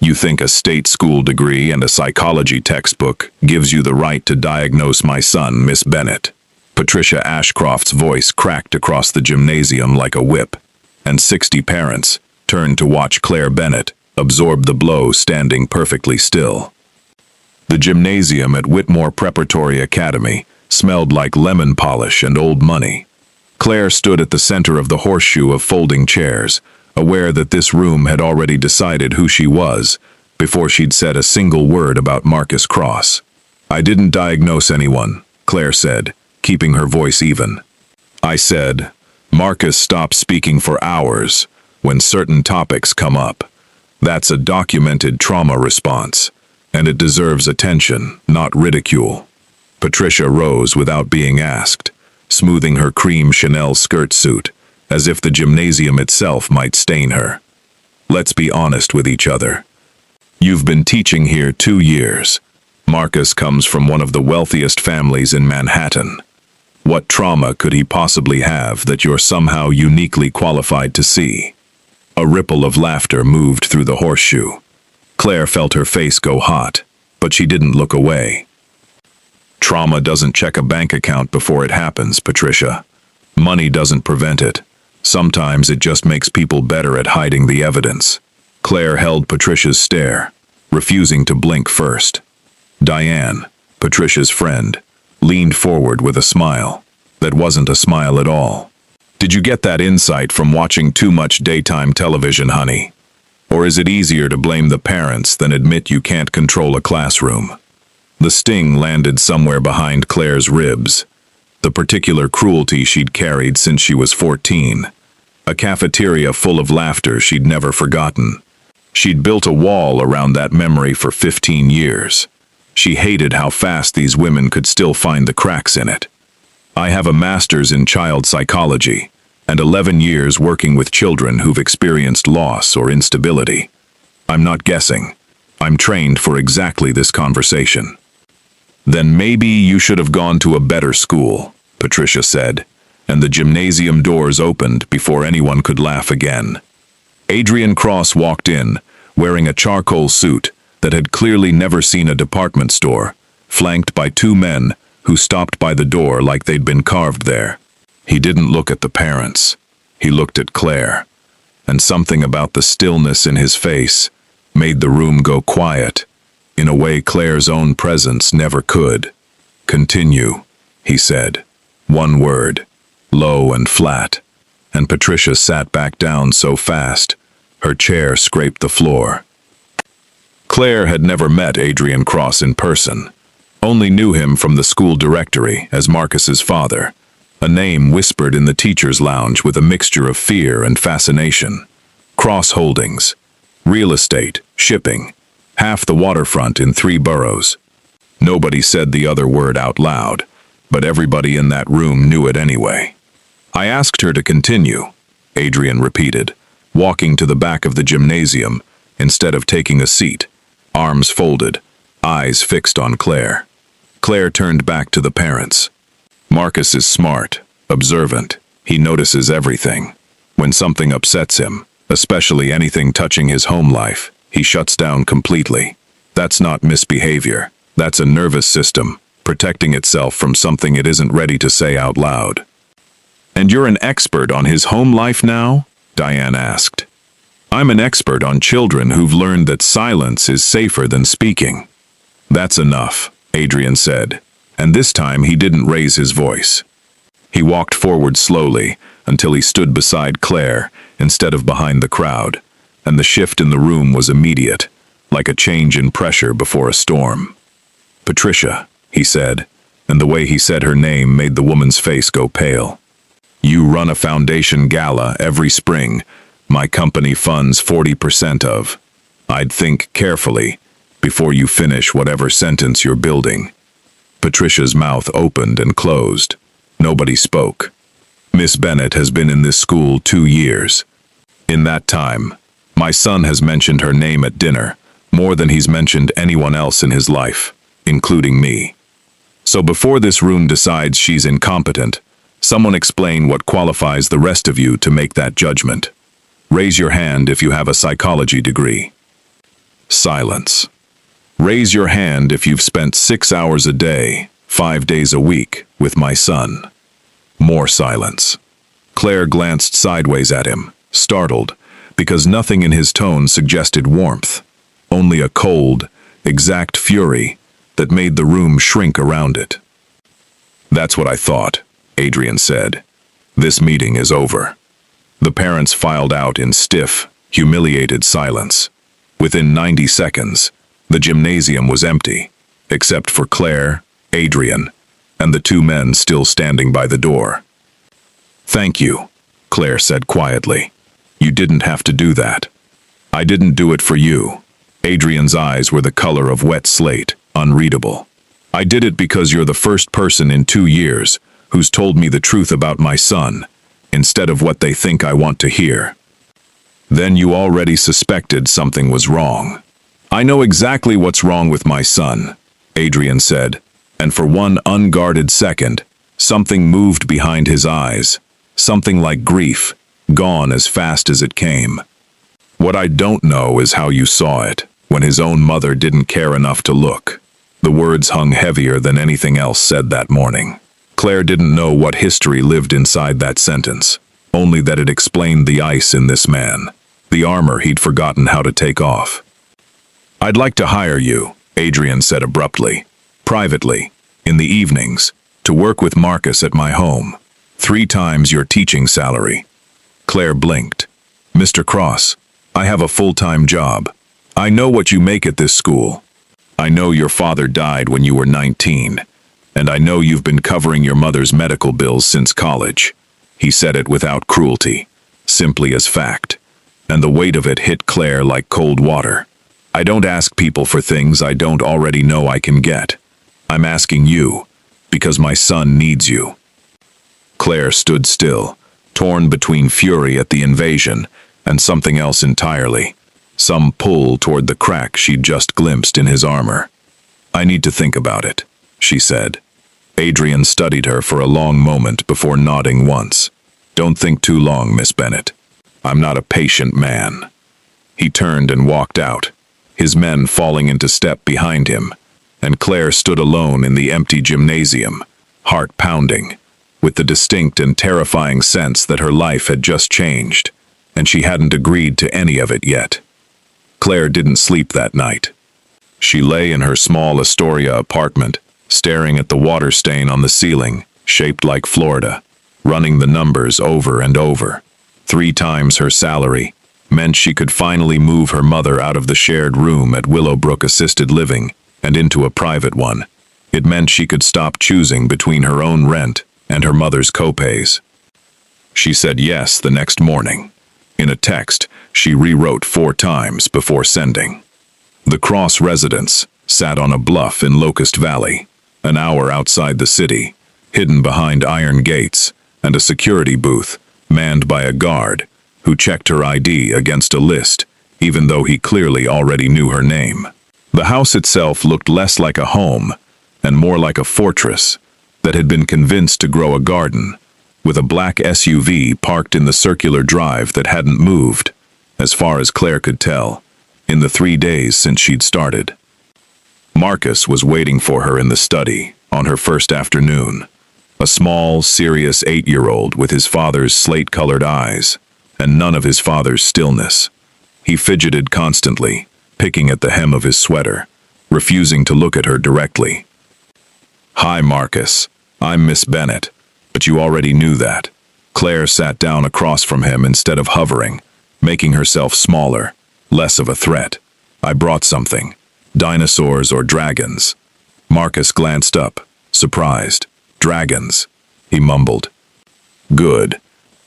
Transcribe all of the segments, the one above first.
You think a state school degree and a psychology textbook gives you the right to diagnose my son, Miss Bennett? Patricia Ashcroft's voice cracked across the gymnasium like a whip, and 60 parents turned to watch Claire Bennett absorb the blow standing perfectly still. The gymnasium at Whitmore Preparatory Academy smelled like lemon polish and old money. Claire stood at the center of the horseshoe of folding chairs, aware that this room had already decided who she was before she'd said a single word about Marcus Cross. "I didn't diagnose anyone," Claire said, keeping her voice even. "I said, Marcus stopped speaking for hours when certain topics come up. That's a documented trauma response, and it deserves attention, not ridicule." Patricia rose without being asked, smoothing her cream Chanel skirt suit, as if the gymnasium itself might stain her. "Let's be honest with each other. You've been teaching here 2 years. Marcus comes from one of the wealthiest families in Manhattan. What trauma could he possibly have that you're somehow uniquely qualified to see?" A ripple of laughter moved through the horseshoe. Claire felt her face go hot, but she didn't look away. "Trauma doesn't check a bank account before it happens, Patricia. Money doesn't prevent it. Sometimes it just makes people better at hiding the evidence." Claire held Patricia's stare, refusing to blink first. Diane, Patricia's friend, leaned forward with a smile that wasn't a smile at all. "Did you get that insight from watching too much daytime television, honey? Or is it easier to blame the parents than admit you can't control a classroom?" The sting landed somewhere behind Claire's ribs, the particular cruelty she'd carried since she was 14, a cafeteria full of laughter she'd never forgotten. She'd built a wall around that memory for 15 years. She hated how fast these women could still find the cracks in it. "I have a master's in child psychology and 11 years working with children who've experienced loss or instability. I'm not guessing. I'm trained for exactly this conversation." "Then maybe you should have gone to a better school," Patricia said, and the gymnasium doors opened before anyone could laugh again. Adrian Cross walked in, wearing a charcoal suit that had clearly never seen a department store, flanked by 2 men who stopped by the door like they'd been carved there. He didn't look at the parents. He looked at Claire, and something about the stillness in his face made the room go quiet, in a way Claire's own presence never could. "Continue," he said. One word, low and flat, and Patricia sat back down so fast, her chair scraped the floor. Claire had never met Adrian Cross in person, only knew him from the school directory as Marcus's father, a name whispered in the teacher's lounge with a mixture of fear and fascination. Cross Holdings, real estate, shipping, half the waterfront in 3 boroughs. Nobody said the other word out loud, but everybody in that room knew it anyway. "I asked her to continue," Adrian repeated, walking to the back of the gymnasium instead of taking a seat, arms folded, eyes fixed on Claire. Claire turned back to the parents. "Marcus is smart, observant. He notices everything. When something upsets him, especially anything touching his home life, he shuts down completely. That's not misbehavior. That's a nervous system protecting itself from something it isn't ready to say out loud." "And you're an expert on his home life now?" Diane asked. "I'm an expert on children who've learned that silence is safer than speaking." "That's enough," Adrian said, and this time he didn't raise his voice. He walked forward slowly until he stood beside Claire instead of behind the crowd, and the shift in the room was immediate, like a change in pressure before a storm. "Patricia," he said, and the way he said her name made the woman's face go pale. "You run a foundation gala every spring my company funds 40% of. I'd think carefully before you finish whatever sentence you're building." Patricia's mouth opened and closed. Nobody spoke. "Miss Bennett has been in this school 2 years. In that time, my son has mentioned her name at dinner more than he's mentioned anyone else in his life, including me. So before this room decides she's incompetent, someone explain what qualifies the rest of you to make that judgment. Raise your hand if you have a psychology degree." Silence. Raise your hand if you've spent 6 hours a day, 5 days a week, with my son. More silence. Claire glanced sideways at him, startled, because nothing in his tone suggested warmth, only a cold, exact fury that made the room shrink around it. That's what I thought, Adrian said. This meeting is over. The parents filed out in stiff, humiliated silence. Within 90 seconds, the gymnasium was empty, except for Claire, Adrian, and the two men still standing by the door. Thank you, Claire said quietly. You didn't have to do that. I didn't do it for you. Adrian's eyes were the color of wet slate, unreadable. I did it because you're the first person in 2 years who's told me the truth about my son, instead of what they think I want to hear. Then you already suspected something was wrong. I know exactly what's wrong with my son, Adrian said, and for one unguarded second, something moved behind his eyes, something like grief, gone as fast as it came. What I don't know is how you saw it, when his own mother didn't care enough to look. The words hung heavier than anything else said that morning. Claire didn't know what history lived inside that sentence, only that it explained the ice in this man, the armor he'd forgotten how to take off. I'd like to hire you, Adrian said abruptly, privately, in the evenings, to work with Marcus at my home. 3 times your teaching salary. Claire blinked. Mr. Cross, I have a full-time job. I know what you make at this school. I know your father died when you were 19, and I know you've been covering your mother's medical bills since college. He said it without cruelty, simply as fact, and the weight of it hit Claire like cold water. I don't ask people for things I don't already know I can get. I'm asking you, because my son needs you. Claire stood still, torn between fury at the invasion and something else entirely, some pull toward the crack she'd just glimpsed in his armor. I need to think about it, she said. Adrian studied her for a long moment before nodding once. Don't think too long, Miss Bennett. I'm not a patient man. He turned and walked out, his men falling into step behind him, and Claire stood alone in the empty gymnasium, heart pounding, with the distinct and terrifying sense that her life had just changed, and she hadn't agreed to any of it yet. Claire didn't sleep that night. She lay in her small Astoria apartment, staring at the water stain on the ceiling, shaped like Florida, running the numbers over and over. 3 times her salary meant she could finally move her mother out of the shared room at Willowbrook Assisted Living and into a private one. It meant she could stop choosing between her own rent and her mother's copays. She said yes the next morning. In a text she rewrote 4 times before sending. The Cross residence sat on a bluff in Locust Valley, an hour outside the city, hidden behind iron gates and a security booth manned by a guard who checked her ID against a list, even though he clearly already knew her name. The house itself looked less like a home and more like a fortress that had been convinced to grow a garden, with a black SUV parked in the circular drive that hadn't moved, as far as Claire could tell, in the 3 days since she'd started. Marcus was waiting for her in the study on her first afternoon, a small, serious 8-year-old with his father's slate-colored eyes and none of his father's stillness. He fidgeted constantly, picking at the hem of his sweater, refusing to look at her directly. Hi, Marcus. I'm Miss Bennett, but you already knew that. Claire sat down across from him instead of hovering, making herself smaller, less of a threat. I brought something. Dinosaurs or dragons? Marcus glanced up, surprised. Dragons, he mumbled. Good.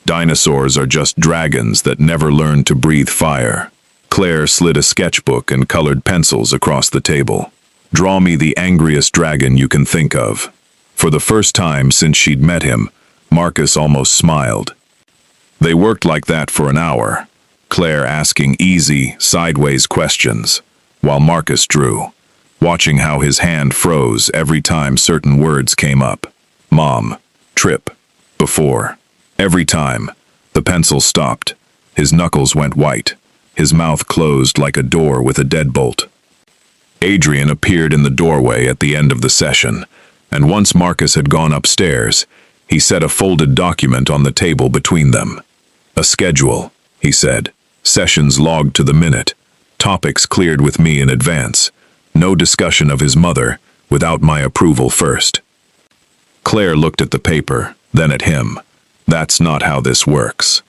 Dinosaurs are just dragons that never learned to breathe fire. Claire slid a sketchbook and colored pencils across the table. Draw me the angriest dragon you can think of. For the first time since she'd met him, Marcus almost smiled. They worked like that for an hour, Claire asking easy, sideways questions, while Marcus drew, watching how his hand froze every time certain words came up. Mom, trip, before. Every time, the pencil stopped. His knuckles went white. his mouth closed like a door with a deadbolt. Adrian appeared in the doorway at the end of the session, and once Marcus had gone upstairs, he set a folded document on the table between them. "A schedule," he said. "Sessions logged to the minute. Topics cleared with me in advance. No discussion of his mother without my approval first." Claire looked at the paper, then at him. "That's not how this works.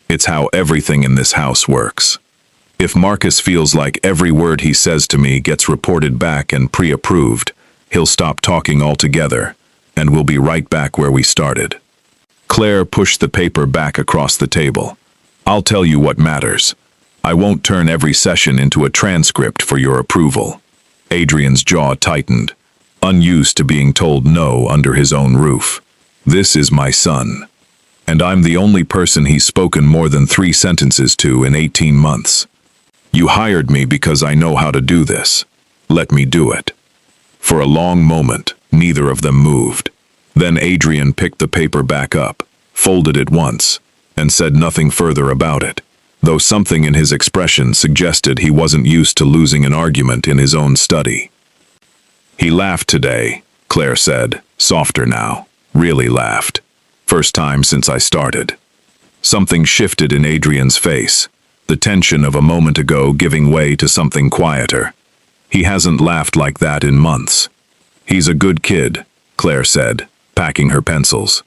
It's how everything in this house works. If Marcus feels like every word he says to me gets reported back and pre-approved, he'll stop talking altogether, and we'll be right back where we started." Claire pushed the paper back across the table. "I'll tell you what matters. I won't turn every session into a transcript for your approval." Adrian's jaw tightened, unused to being told no under his own roof. "This is my son, and I'm the only person he's spoken more than 3 sentences to in 18 months. You hired me because I know how to do this. Let me do it." For a long moment, neither of them moved. Then Adrian picked the paper back up, folded it once, and said nothing further about it, though something in his expression suggested he wasn't used to losing an argument in his own study. "He laughed today," Claire said, softer now. "Really laughed. First time since I started." Something shifted in Adrian's face, the tension of a moment ago giving way to something quieter. "He hasn't laughed like that in months." "He's a good kid," Claire said, packing her pencils.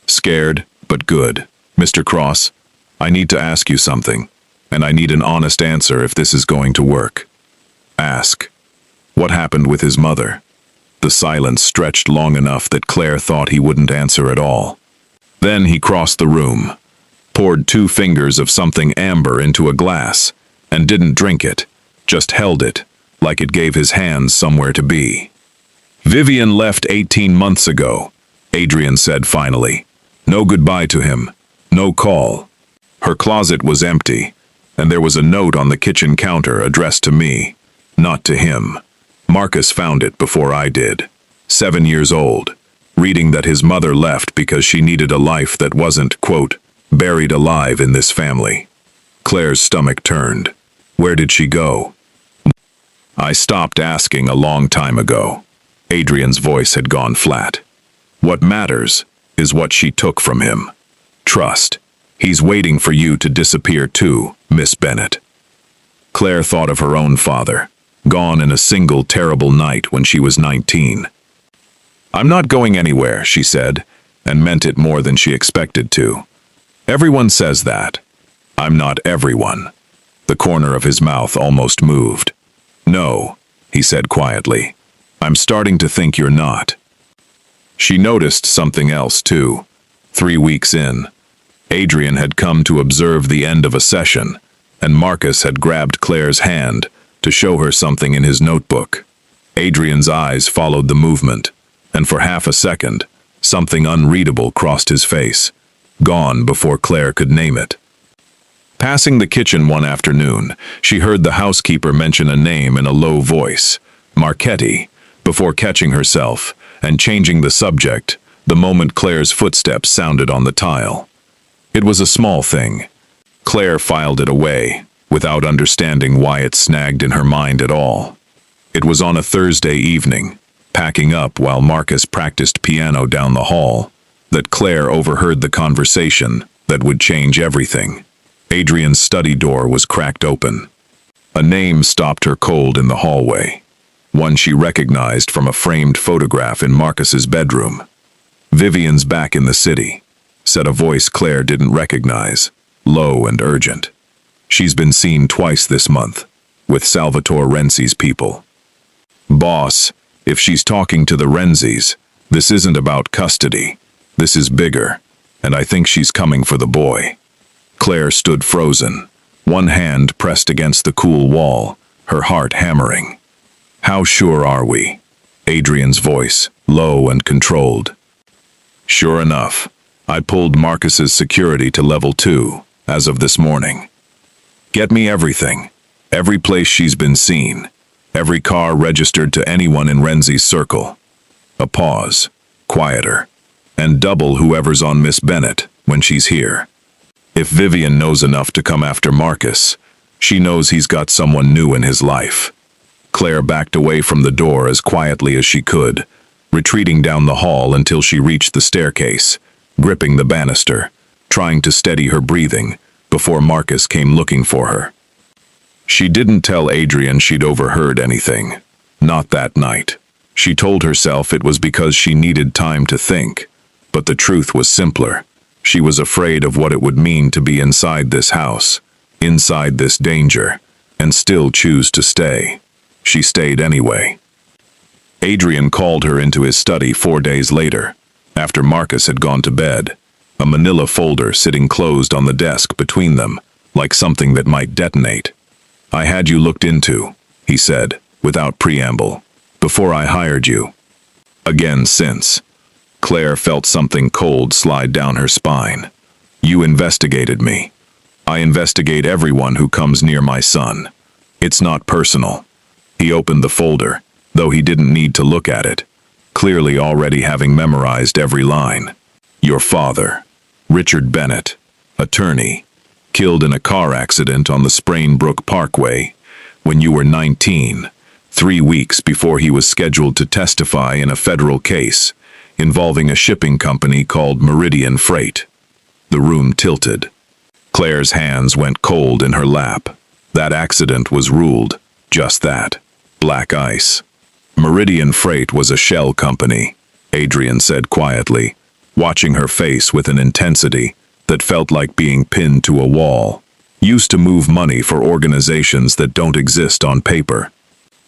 "Scared, but good. Mr. Cross, I need to ask you something, and I need an honest answer if this is going to work." "Ask." "What happened with his mother?" The silence stretched long enough that Claire thought he wouldn't answer at all. Then he crossed the room, poured 2 fingers of something amber into a glass, and didn't drink it, just held it, like it gave his hands somewhere to be. "Vivian left 18 months ago," Adrian said finally. "No goodbye to him, no call. Her closet was empty, and there was a note on the kitchen counter addressed to me, not to him. Marcus found it before I did. 7 years old, reading that his mother left because she needed a life that wasn't, quote, buried alive in this family." Claire's stomach turned. "Where did she go?" "I stopped asking a long time ago." Adrian's voice had gone flat. "What matters is what she took from him. Trust. He's waiting for you to disappear too, Miss Bennett." Claire thought of her own father, gone in a single terrible night when she was 19. "I'm not going anywhere," she said, and meant it more than she expected to. "Everyone says that. I'm not everyone." The corner of his mouth almost moved. "No," he said quietly. "I'm starting to think you're not." She noticed something else too. 3 weeks in, Adrian had come to observe the end of a session, and Marcus had grabbed Claire's hand to show her something in his notebook. Adrian's eyes followed the movement, and for half a second, something unreadable crossed his face, gone before Claire could name it. Passing the kitchen one afternoon, she heard the housekeeper mention a name in a low voice, Marchetti, before catching herself and changing the subject the moment Claire's footsteps sounded on the tile. It was a small thing. Claire filed it away, without understanding why it snagged in her mind at all. It was on a Thursday evening, packing up while Marcus practiced piano down the hall, that Claire overheard the conversation that would change everything. Adrian's study door was cracked open. A name stopped her cold in the hallway, one she recognized from a framed photograph in Marcus's bedroom. "Vivian's back in the city," said a voice Claire didn't recognize, low and urgent. "She's been seen twice this month, with Salvatore Renzi's people." "Boss, if she's talking to the Renzis, this isn't about custody. This is bigger, and I think she's coming for the boy." Claire stood frozen, one hand pressed against the cool wall, her heart hammering. "How sure are we?" Adrian's voice, low and controlled. "Sure enough, I pulled Marcus's security to level 2, as of this morning. Get me everything, every place she's been seen, every car registered to anyone in Renzi's circle." A pause, quieter, "and double whoever's on Miss Bennett when she's here. If Vivian knows enough to come after Marcus, She knows he's got someone new in his life. Claire backed away from the door as quietly as she could, retreating down the hall until she reached the staircase, gripping the banister, trying to steady her breathing before Marcus came looking for her. She didn't tell Adrian she'd overheard anything. Not that night. She told herself it was because she needed time to think. But the truth was simpler. She was afraid of what it would mean to be inside this house, inside this danger, and still choose to stay. She stayed anyway. Adrian called her into his study 4 days later, after Marcus had gone to bed, a manila folder sitting closed on the desk between them, like something that might detonate. "I had you looked into," he said, without preamble, "before I hired you." Again since. Claire felt something cold slide down her spine. "You investigated me. I investigate everyone who comes near my son. It's not personal." He opened the folder, though he didn't need to look at it, clearly already having memorized every line. "Your father, Richard Bennett, attorney, killed in a car accident on the Sprainbrook Parkway when you were 19, 3 weeks before he was scheduled to testify in a federal case involving a shipping company called Meridian Freight." The room tilted. Claire's hands went cold in her lap. That accident was ruled just that. Black ice. "Meridian Freight was a shell company," Adrian said quietly, watching her face with an intensity that felt like being pinned to a wall. "Used to move money for organizations that don't exist on paper.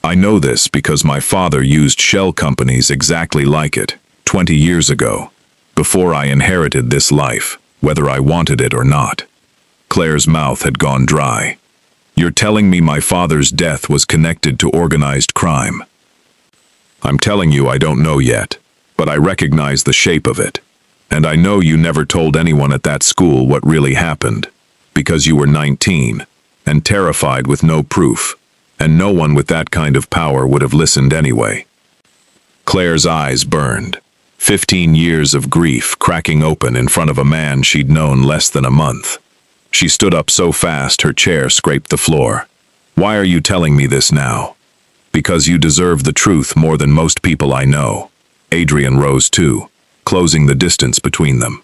I know this because my father used shell companies exactly like it 20 years ago, before I inherited this life, whether I wanted it or not." Claire's mouth had gone dry. "You're telling me my father's death was connected to organized crime?" "I'm telling you I don't know yet, but I recognize the shape of it. And I know you never told anyone at that school what really happened, because you were 19, and terrified with no proof, and no one with that kind of power would have listened anyway." Claire's eyes burned. 15 years of grief cracking open in front of a man she'd known less than a month. She stood up so fast her chair scraped the floor. "Why are you telling me this now?" "Because you deserve the truth more than most people I know." Adrian rose too, closing the distance between them.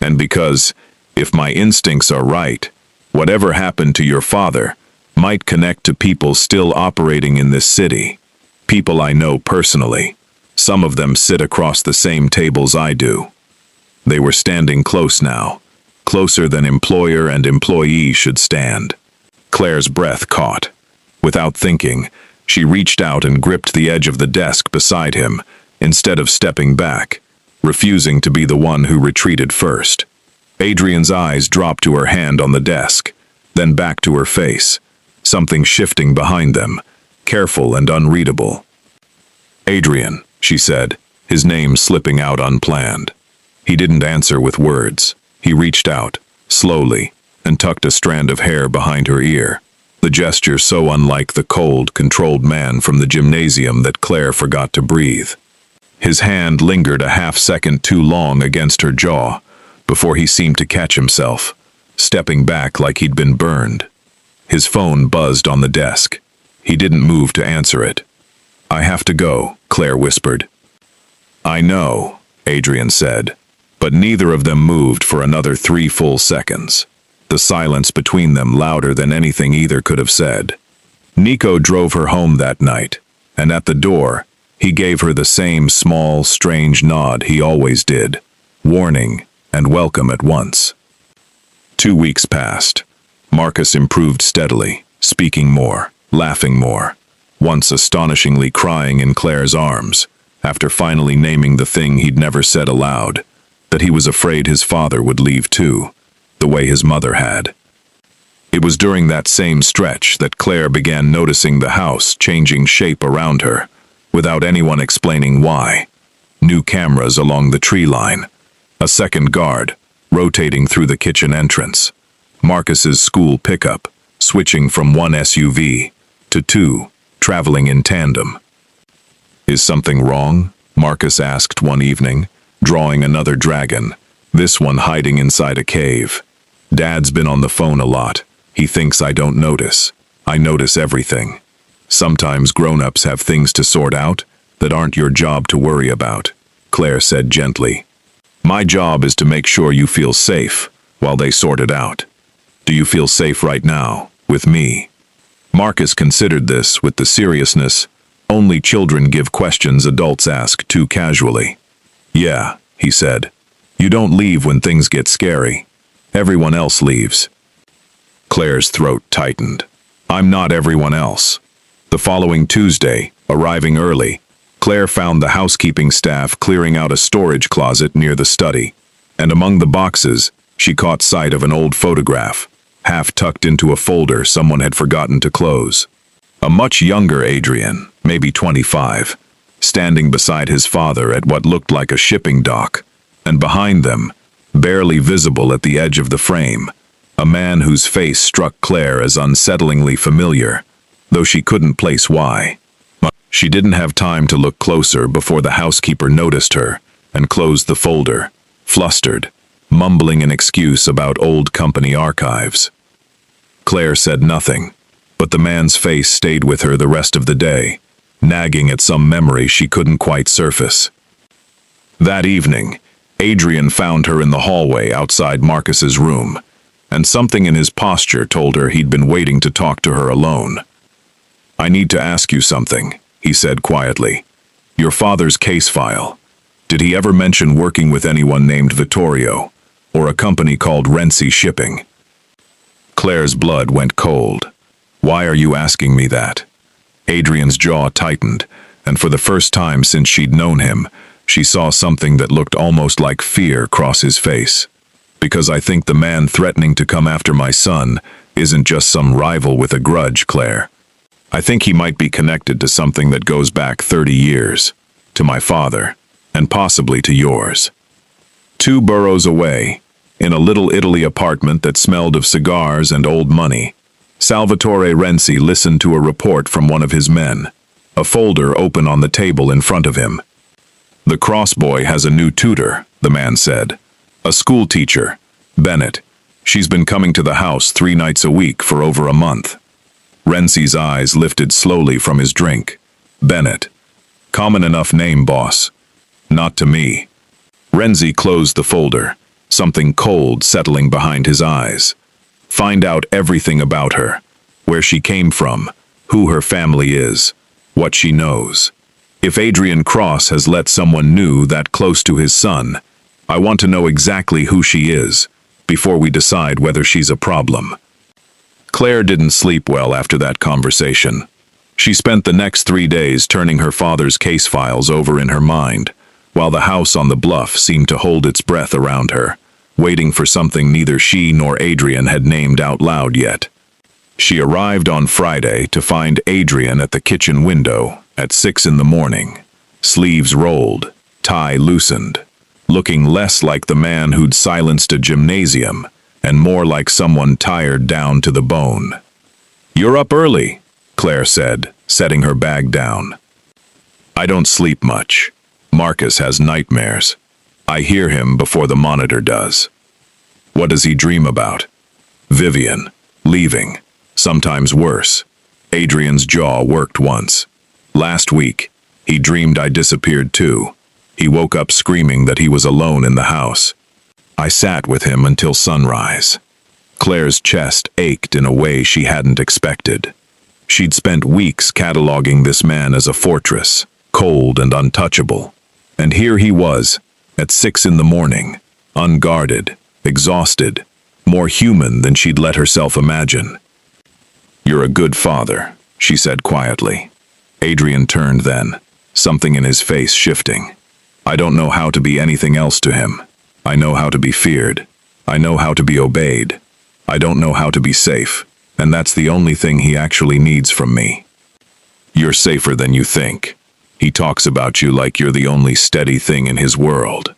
"And because, if my instincts are right, whatever happened to your father might connect to people still operating in this city. People I know personally. Some of them sit across the same tables I do." They were standing close now, closer than employer and employee should stand. Claire's breath caught. Without thinking, she reached out and gripped the edge of the desk beside him, instead of stepping back, refusing to be the one who retreated first. Adrian's eyes dropped to her hand on the desk, then back to her face, something shifting behind them, careful and unreadable. "Adrian," she said, his name slipping out unplanned. He didn't answer with words. He reached out, slowly, and tucked a strand of hair behind her ear, the gesture so unlike the cold, controlled man from the gymnasium that Claire forgot to breathe. His hand lingered a half-second too long against her jaw, before he seemed to catch himself, stepping back like he'd been burned. His phone buzzed on the desk. He didn't move to answer it. "I have to go," Claire whispered. "I know," Adrian said, but neither of them moved for another 3 full seconds, the silence between them louder than anything either could have said. Nico drove her home that night, and at the door, he gave her the same small, strange nod he always did, warning and welcome at once. 2 weeks passed. Marcus improved steadily, speaking more, laughing more, once astonishingly crying in Claire's arms, after finally naming the thing he'd never said aloud, that he was afraid his father would leave too, the way his mother had. It was during that same stretch that Claire began noticing the house changing shape around her, without anyone explaining why. New cameras along the tree line, a second guard, rotating through the kitchen entrance, Marcus's school pickup, switching from 1 SUV to 2, traveling in tandem. "Is something wrong?" Marcus asked one evening, drawing another dragon, this one hiding inside a cave. "Dad's been on the phone a lot. He thinks I don't notice. I notice everything. Sometimes grown-ups have things to sort out that aren't your job to worry about, Claire said gently. My job is to make sure you feel safe while they sort it out. Do you feel safe right now, with me? Marcus considered this with the seriousness only children give questions adults ask too casually. Yeah, he said. You don't leave when things get scary. Everyone else leaves. Claire's throat tightened. I'm not everyone else. The following Tuesday, arriving early, Claire found the housekeeping staff clearing out a storage closet near the study, and among the boxes, she caught sight of an old photograph, half tucked into a folder someone had forgotten to close. A much younger Adrian, maybe 25, standing beside his father at what looked like a shipping dock, and behind them, barely visible at the edge of the frame, a man whose face struck Claire as unsettlingly familiar, though she couldn't place why. She didn't have time to look closer before the housekeeper noticed her and closed the folder, flustered, mumbling an excuse about old company archives. Claire said nothing, but the man's face stayed with her the rest of the day, nagging at some memory she couldn't quite surface. That evening, Adrian found her in the hallway outside Marcus's room, and something in his posture told her he'd been waiting to talk to her alone. I need to ask you something, he said quietly. Your father's case file. Did he ever mention working with anyone named Vittorio, or a company called Renzi Shipping? Claire's blood went cold. Why are you asking me that? Adrian's jaw tightened, and for the first time since she'd known him, she saw something that looked almost like fear cross his face. Because I think the man threatening to come after my son isn't just some rival with a grudge, Claire. I think he might be connected to something that goes back 30 years, to my father, and possibly to yours. 2 boroughs away, in a little Italy apartment that smelled of cigars and old money, Salvatore Renzi listened to a report from one of his men, a folder open on the table in front of him. The Cross boy has a new tutor, the man said. A school teacher, Bennett. She's been coming to the house 3 nights a week for over a month. Renzi's eyes lifted slowly from his drink. Bennett. Common enough name, boss. Not to me. Renzi closed the folder, something cold settling behind his eyes. Find out everything about her, where she came from, who her family is, what she knows. If Adrian Cross has let someone new that close to his son, I want to know exactly who she is, before we decide whether she's a problem. Claire didn't sleep well after that conversation. She spent the next 3 days turning her father's case files over in her mind, while the house on the bluff seemed to hold its breath around her, waiting for something neither she nor Adrian had named out loud yet. She arrived on Friday to find Adrian at the kitchen window at 6 in the morning, sleeves rolled, tie loosened, looking less like the man who'd silenced a gymnasium and more like someone tired down to the bone. You're up early, Claire said, setting her bag down. I don't sleep much. Marcus has nightmares. I hear him before the monitor does. What does he dream about? Vivian, leaving, sometimes worse. Adrian's jaw worked once. Last week, he dreamed I disappeared too. He woke up screaming that he was alone in the house. I sat with him until sunrise. Claire's chest ached in a way she hadn't expected. She'd spent weeks cataloging this man as a fortress, cold and untouchable. And here he was, at 6 in the morning, unguarded, exhausted, more human than she'd let herself imagine. You're a good father, she said quietly. Adrian turned then, something in his face shifting. I don't know how to be anything else to him. I know how to be feared. I know how to be obeyed. I don't know how to be safe, and that's the only thing he actually needs from me. You're safer than you think. He talks about you like you're the only steady thing in his world.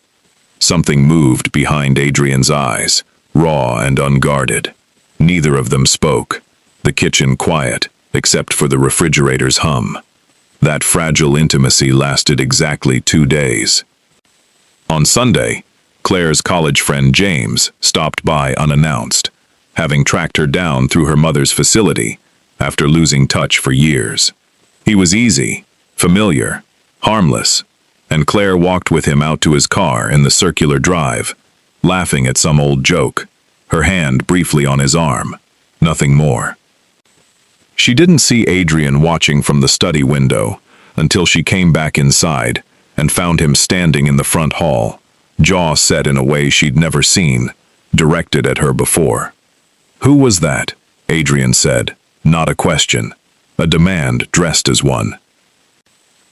Something moved behind Adrian's eyes, raw and unguarded. Neither of them spoke, the kitchen quiet, except for the refrigerator's hum. That fragile intimacy lasted exactly 2 days. On Sunday, Claire's college friend James stopped by unannounced, having tracked her down through her mother's facility after losing touch for years. He was easy, familiar, harmless, and Claire walked with him out to his car in the circular drive, laughing at some old joke, her hand briefly on his arm, nothing more. She didn't see Adrian watching from the study window until she came back inside and found him standing in the front hall, jaw set in a way she'd never seen, directed at her before. "Who was that?" Adrian said, not a question, a demand dressed as one.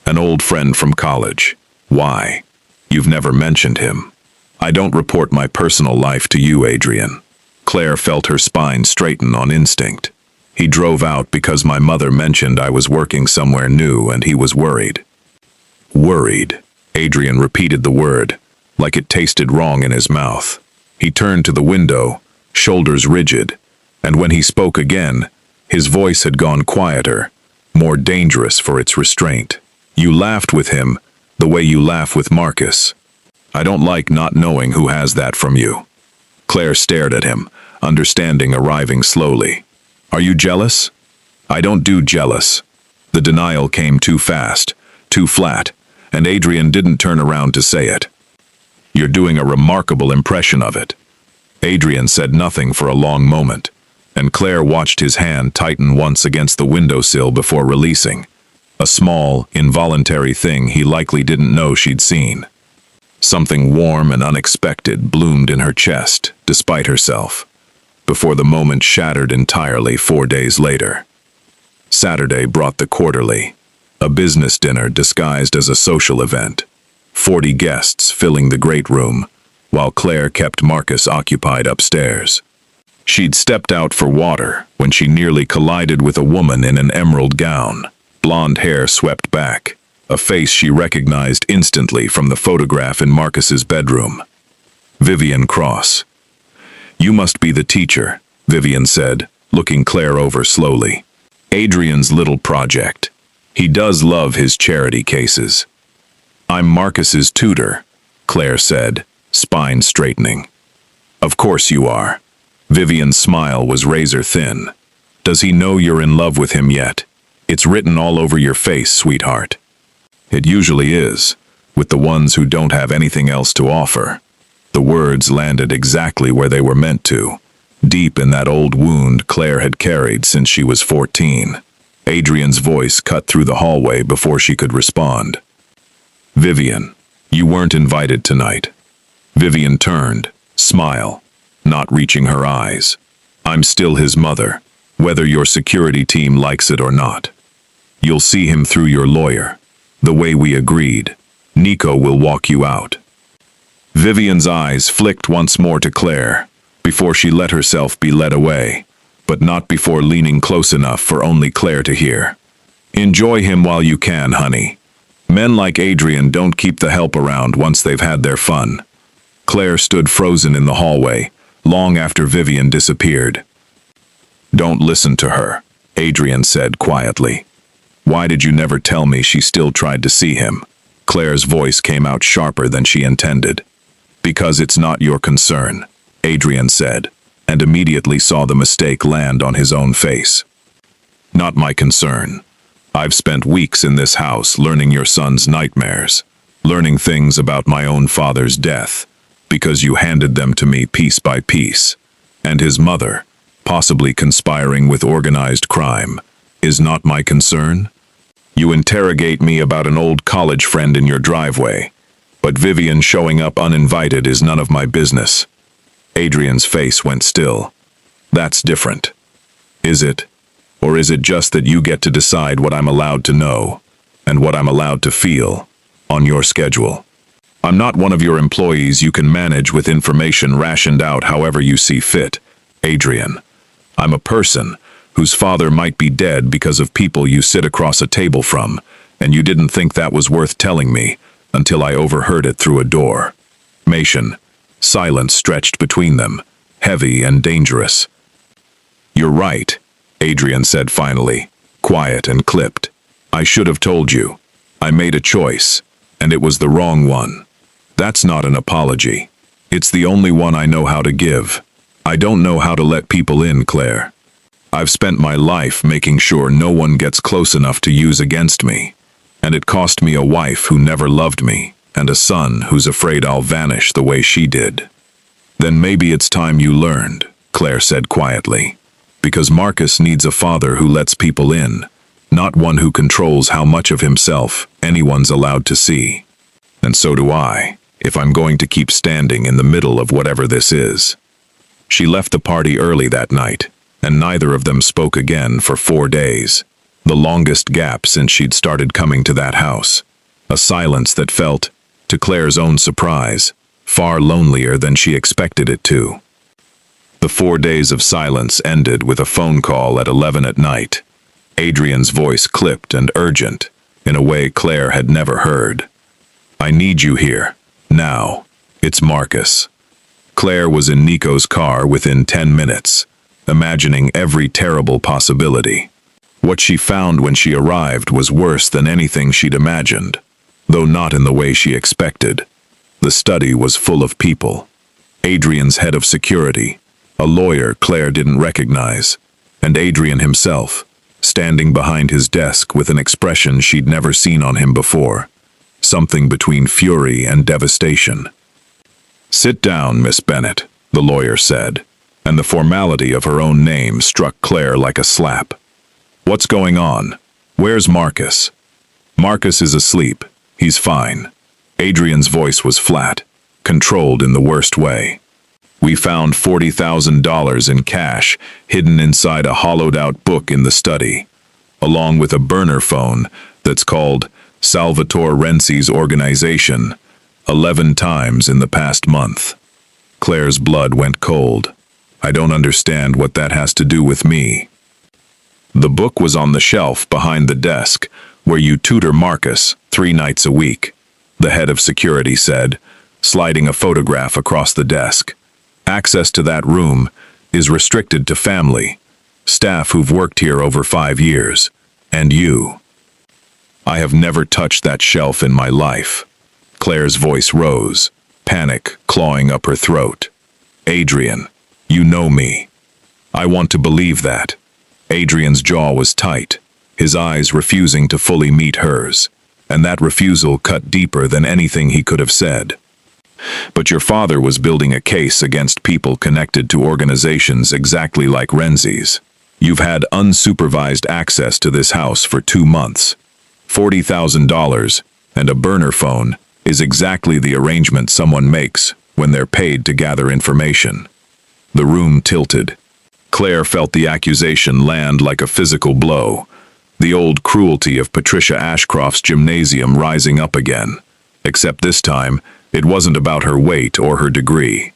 "An old friend from college. Why? You've never mentioned him." "I don't report my personal life to you, Adrian." Claire felt her spine straighten on instinct. "He drove out because my mother mentioned I was working somewhere new and he was worried." "Worried." Adrian repeated the word, like it tasted wrong in his mouth. He turned to the window, shoulders rigid, and when he spoke again, his voice had gone quieter, more dangerous for its restraint. "You laughed with him the way you laugh with Marcus. I don't like not knowing who has that from you." Claire stared at him, understanding arriving slowly. "Are you jealous?" "I don't do jealous." The denial came too fast, too flat, and Adrian didn't turn around to say it. "You're doing a remarkable impression of it." Adrian said nothing for a long moment, and Claire watched his hand tighten once against the windowsill before releasing. A small, involuntary thing he likely didn't know she'd seen. Something warm and unexpected bloomed in her chest, despite herself, before the moment shattered entirely 4 days later. Saturday brought the quarterly, a business dinner disguised as a social event. 40 guests filling the great room, while Claire kept Marcus occupied upstairs. She'd stepped out for water when she nearly collided with a woman in an emerald gown, blonde hair swept back, a face she recognized instantly from the photograph in Marcus's bedroom. Adrian Cross. "You must be the teacher," Vivian said, looking Claire over slowly. "Adrian's little project. He does love his charity cases." "I'm Marcus's tutor," Claire said, spine straightening. "Of course you are." Vivian's smile was razor thin. "Does he know you're in love with him yet? It's written all over your face, sweetheart." "It usually is, with the ones who don't have anything else to offer." The words landed exactly where they were meant to, deep in that old wound Claire had carried since she was 14. Adrian's voice cut through the hallway before she could respond. "Vivian, you weren't invited tonight." Vivian turned, smile, not reaching her eyes. "I'm still his mother, whether your security team likes it or not. You'll see him through your lawyer, the way we agreed. Nico will walk you out." Vivian's eyes flicked once more to Claire, before she let herself be led away, but not before leaning close enough for only Claire to hear. "Enjoy him while you can, honey. Men like Adrian don't keep the help around once they've had their fun." Claire stood frozen in the hallway, long after Vivian disappeared. "Don't listen to her," Adrian said quietly. "Why did you never tell me she still tried to see him?" Claire's voice came out sharper than she intended. "Because it's not your concern," Adrian said, and immediately saw the mistake land on his own face. "Not my concern. I've spent weeks in this house learning your son's nightmares, learning things about my own father's death, because you handed them to me piece by piece. And his mother, possibly conspiring with organized crime, is not my concern. You interrogate me about an old college friend in your driveway, but Vivian showing up uninvited is none of my business." Adrian's face went still. "That's different. Is it? Or is it just that you get to decide what I'm allowed to know, and what I'm allowed to feel, on your schedule? I'm not one of your employees you can manage with information rationed out however you see fit, Adrian. I'm a person whose father might be dead because of people you sit across a table from, and you didn't think that was worth telling me until I overheard it through a door." Silence stretched between them, heavy and dangerous. "You're right," Adrian said finally, quiet and clipped. "I should have told you. I made a choice, and it was the wrong one. That's not an apology. It's the only one I know how to give. I don't know how to let people in, Claire. I've spent my life making sure no one gets close enough to use against me, and it cost me a wife who never loved me, and a son who's afraid I'll vanish the way she did. Then maybe it's time you learned, Claire said quietly, because Marcus needs a father who lets people in, not one who controls how much of himself anyone's allowed to see. And so do I, if I'm going to keep standing in the middle of whatever this is. She left the party early that night, and neither of them spoke again for 4 days, the longest gap since she'd started coming to that house. A silence that felt, to Claire's own surprise, far lonelier than she expected it to. The 4 days of silence ended with a phone call at 11 at night. Adrian's voice clipped and urgent, in a way Claire had never heard. I need you here, now. It's Marcus. Claire was in Nico's car within 10 minutes, imagining every terrible possibility. What she found when she arrived was worse than anything she'd imagined, though not in the way she expected. The study was full of people. Adrian's head of security, a lawyer Claire didn't recognize, and Adrian himself, standing behind his desk with an expression she'd never seen on him before, something between fury and devastation. Sit down, Miss Bennett, the lawyer said, and the formality of her own name struck Claire like a slap. What's going on? Where's Marcus? Marcus is asleep. He's fine. Adrian's voice was flat, controlled in the worst way. We found $40,000 in cash hidden inside a hollowed-out book in the study, along with a burner phone that's called Salvatore Renzi's organization 11 times in the past month. Claire's blood went cold. I don't understand what that has to do with me. The book was on the shelf behind the desk, where you tutor Marcus 3 nights a week, the head of security said, sliding a photograph across the desk. Access to that room is restricted to family, staff who've worked here over 5 years, and you. I have never touched that shelf in my life. Claire's voice rose, panic clawing up her throat. Adrian, you know me. I want to believe that. Adrian's jaw was tight, his eyes refusing to fully meet hers, and that refusal cut deeper than anything he could have said. But your father was building a case against people connected to organizations exactly like Renzi's. You've had unsupervised access to this house for 2 months. $40,000 and a burner phone is exactly the arrangement someone makes when they're paid to gather information. The room tilted. Claire felt the accusation land like a physical blow, the old cruelty of Patricia Ashcroft's gymnasium rising up again, except this time it wasn't about her weight or her degree.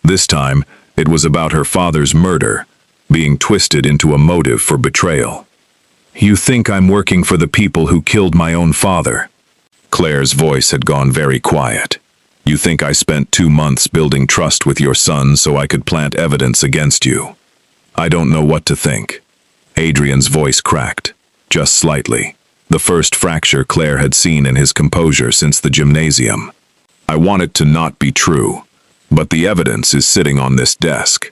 This time, it was about her father's murder, being twisted into a motive for betrayal. You think I'm working for the people who killed my own father? Claire's voice had gone very quiet. You think I spent 2 months building trust with your son so I could plant evidence against you? I don't know what to think. Adrian's voice cracked, just slightly, the first fracture Claire had seen in his composure since the gymnasium. I want it to not be true, but the evidence is sitting on this desk.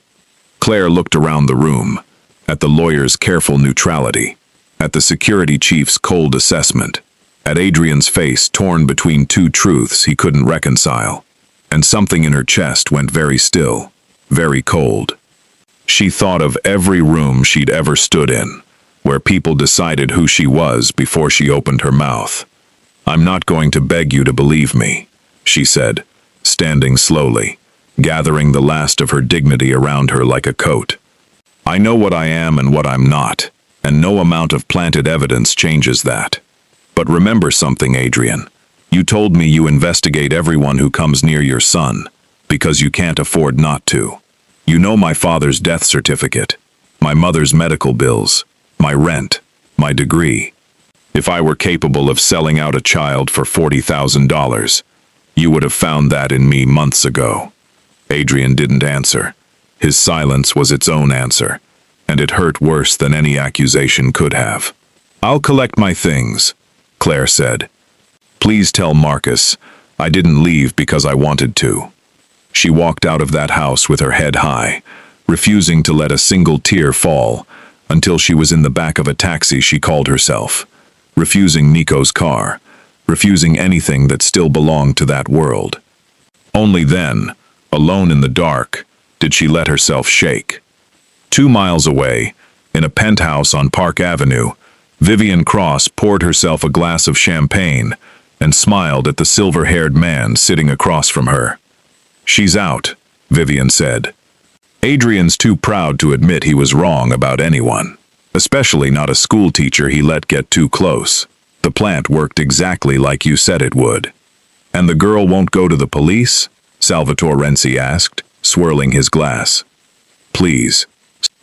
Claire looked around the room, at the lawyer's careful neutrality, at the security chief's cold assessment, at Adrian's face torn between 2 truths he couldn't reconcile, and something in her chest went very still, very cold. She thought of every room she'd ever stood in, where people decided who she was before she opened her mouth. I'm not going to beg you to believe me, she said, standing slowly, gathering the last of her dignity around her like a coat. I know what I am and what I'm not, and no amount of planted evidence changes that. But remember something, Adrian. You told me you investigate everyone who comes near your son, because you can't afford not to. You know my father's death certificate, my mother's medical bills, my rent, my degree. If I were capable of selling out a child for $40,000, you would have found that in me months ago. Adrian didn't answer. His silence was its own answer, and it hurt worse than any accusation could have. I'll collect my things, Claire said. Please tell Marcus I didn't leave because I wanted to. She walked out of that house with her head high, refusing to let a single tear fall until she was in the back of a taxi she called herself, refusing Nico's car, refusing anything that still belonged to that world. Only then, alone in the dark, did she let herself shake. 2 miles away, in a penthouse on Park Avenue, Adrian Cross poured herself a glass of champagne and smiled at the silver-haired man sitting across from her. "She's out," Vivian said. Adrian's too proud to admit he was wrong about anyone, especially not a school teacher he let get too close. "The plant worked exactly like you said it would." "And the girl won't go to the police?" Salvatore Renzi asked, swirling his glass. "Please,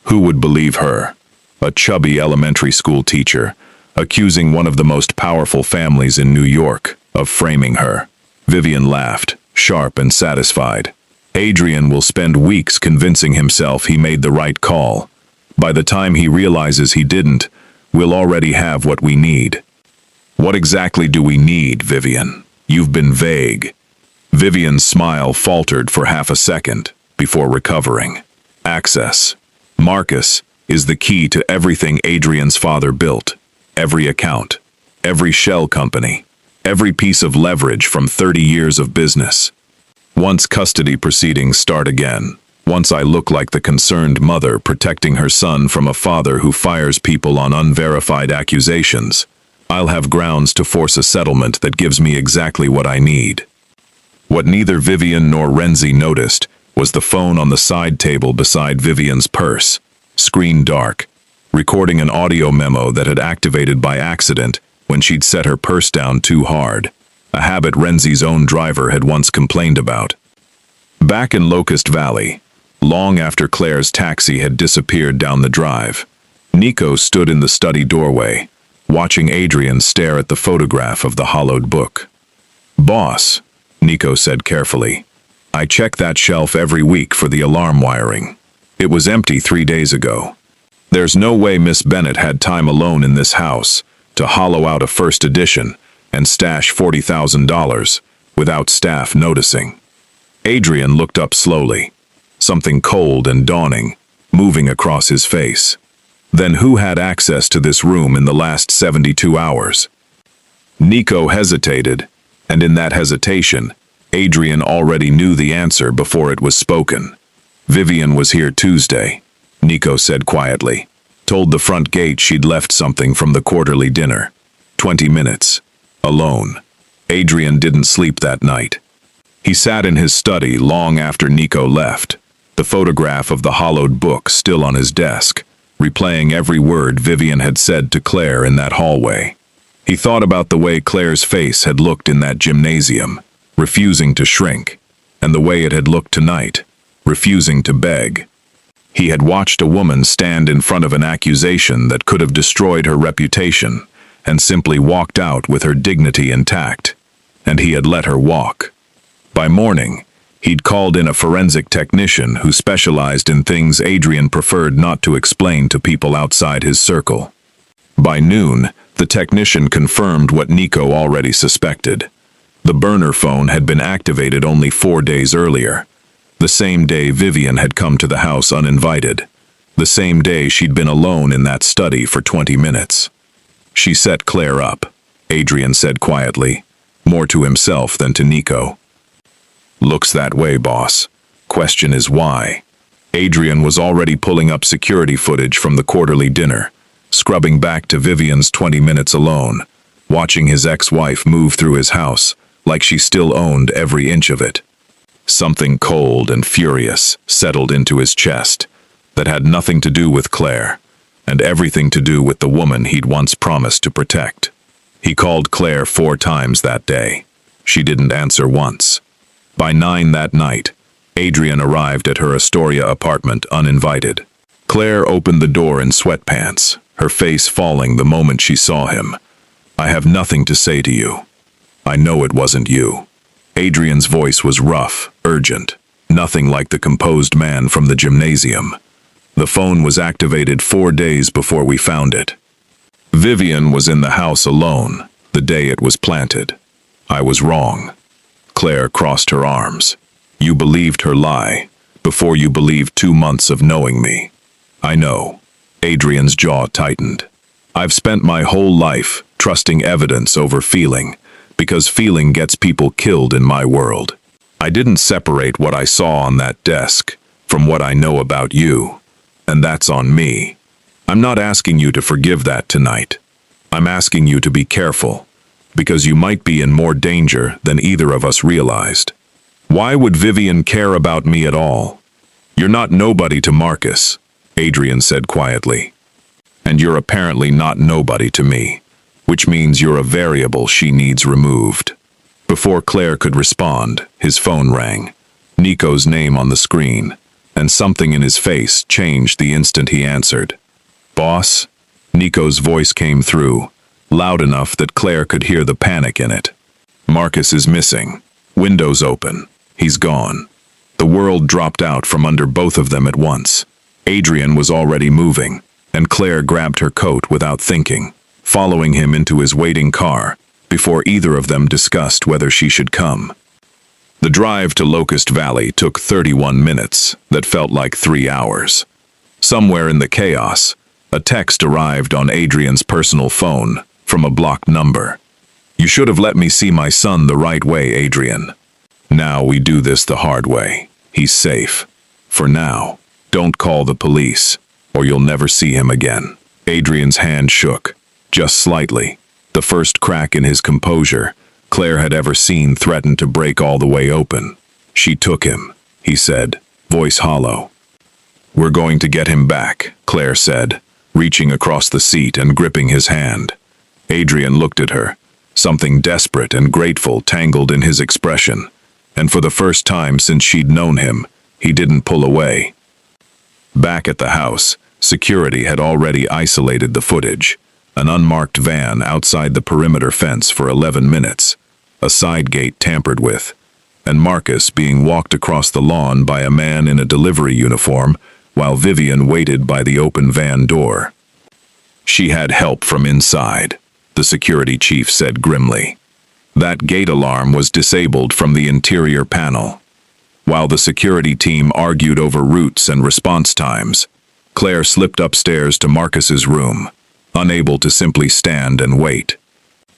who would believe her? A chubby elementary school teacher, accusing one of the most powerful families in New York of framing her." Vivian laughed, sharp and satisfied. "Adrian will spend weeks convincing himself he made the right call. By the time he realizes he didn't, we'll already have what we need." "What exactly do we need, Vivian? You've been vague." Vivian's smile faltered for half a second before recovering. "Access. Marcus is the key to everything Adrian's father built. Every account, every shell company, every piece of leverage from 30 years of business. Once custody proceedings start again, once I look like the concerned mother protecting her son from a father who fires people on unverified accusations, I'll have grounds to force a settlement that gives me exactly what I need." What neither Vivian nor Renzi noticed was the phone on the side table beside Vivian's purse, screen dark, recording an audio memo that had activated by accident when she'd set her purse down too hard, a habit Renzi's own driver had once complained about. Back in Locust Valley, long after Claire's taxi had disappeared down the drive, Nico stood in the study doorway, watching Adrian stare at the photograph of the hollowed book. "Boss," Nico said carefully, "I check that shelf every week for the alarm wiring. It was empty 3 days ago. There's no way Miss Bennett had time alone in this house to hollow out a first edition and stash $40,000 without staff noticing." Adrian looked up slowly, something cold and dawning moving across his face. Then who had access to this room in the last 72 hours? Nico hesitated, and in that hesitation, Adrian already knew the answer before it was spoken. "Vivian was here Tuesday," Nico said quietly. "Told the front gate she'd left something from the quarterly dinner. 20 minutes. Alone." Adrian didn't sleep that night. He sat in his study long after Nico left, the photograph of the hollowed book still on his desk, replaying every word Vivian had said to Claire in that hallway. He thought about the way Claire's face had looked in that gymnasium, refusing to shrink, and the way it had looked tonight, refusing to beg. He had watched a woman stand in front of an accusation that could have destroyed her reputation, and simply walked out with her dignity intact, and he had let her walk. By morning, he'd called in a forensic technician who specialized in things Adrian preferred not to explain to people outside his circle. By noon, the technician confirmed what Nico already suspected. The burner phone had been activated only 4 days earlier, the same day Vivian had come to the house uninvited, the same day she'd been alone in that study for 20 minutes. "She set Claire up," Adrian said quietly, more to himself than to Nico. "Looks that way, boss. Question is why?" Adrian was already pulling up security footage from the quarterly dinner, scrubbing back to Vivian's 20 minutes alone, watching his ex-wife move through his house like she still owned every inch of it. Something cold and furious settled into his chest that had nothing to do with Claire, and everything to do with the woman he'd once promised to protect. He called Claire 4 times that day. She didn't answer once. By 9 that night, Adrian arrived at her Astoria apartment uninvited. Claire opened the door in sweatpants, her face falling the moment she saw him. "I have nothing to say to you. I know it wasn't you." Adrian's voice was rough, urgent, nothing like the composed man from the gymnasium. "The phone was activated 4 days before we found it. Vivian was in the house alone the day it was planted. I was wrong." Claire crossed her arms. "You believed her lie, before you believed 2 months of knowing me. I know. Adrian's jaw tightened. I've spent my whole life trusting evidence over feeling, because feeling gets people killed in my world. I didn't separate what I saw on that desk from what I know about you, and that's on me. I'm not asking you to forgive that tonight. I'm asking you to be careful, because you might be in more danger than either of us realized. Why would Vivian care about me at all? You're not nobody to Marcus, Adrian said quietly. And you're apparently not nobody to me, which means you're a variable she needs removed. Before Claire could respond, his phone rang. Nico's name on the screen, and something in his face changed the instant he answered. Boss? Nico's voice came through, loud enough that Claire could hear the panic in it. Marcus is missing. Windows open. He's gone. The world dropped out from under both of them at once. Adrian was already moving, and Claire grabbed her coat without thinking, following him into his waiting car, before either of them discussed whether she should come. The drive to Locust Valley took 31 minutes that felt like 3 hours. Somewhere in the chaos, a text arrived on Adrian's personal phone from a blocked number. You should have let me see my son the right way, Adrian. Now we do this the hard way. He's safe. For now, don't call the police, or you'll never see him again. Adrian's hand shook, just slightly. The first crack in his composure Claire had ever seen threatened to break all the way open. She took him, he said, voice hollow. We're going to get him back, Claire said, reaching across the seat and gripping his hand. Adrian looked at her. Something desperate and grateful tangled in his expression, and for the first time since she'd known him, he didn't pull away. Back at the house, security had already isolated the footage. An unmarked van outside the perimeter fence for 11 minutes, a side gate tampered with, and Marcus being walked across the lawn by a man in a delivery uniform while Vivian waited by the open van door. She had help from inside, the security chief said grimly. That gate alarm was disabled from the interior panel. While the security team argued over routes and response times, Claire slipped upstairs to Marcus's room, unable to simply stand and wait.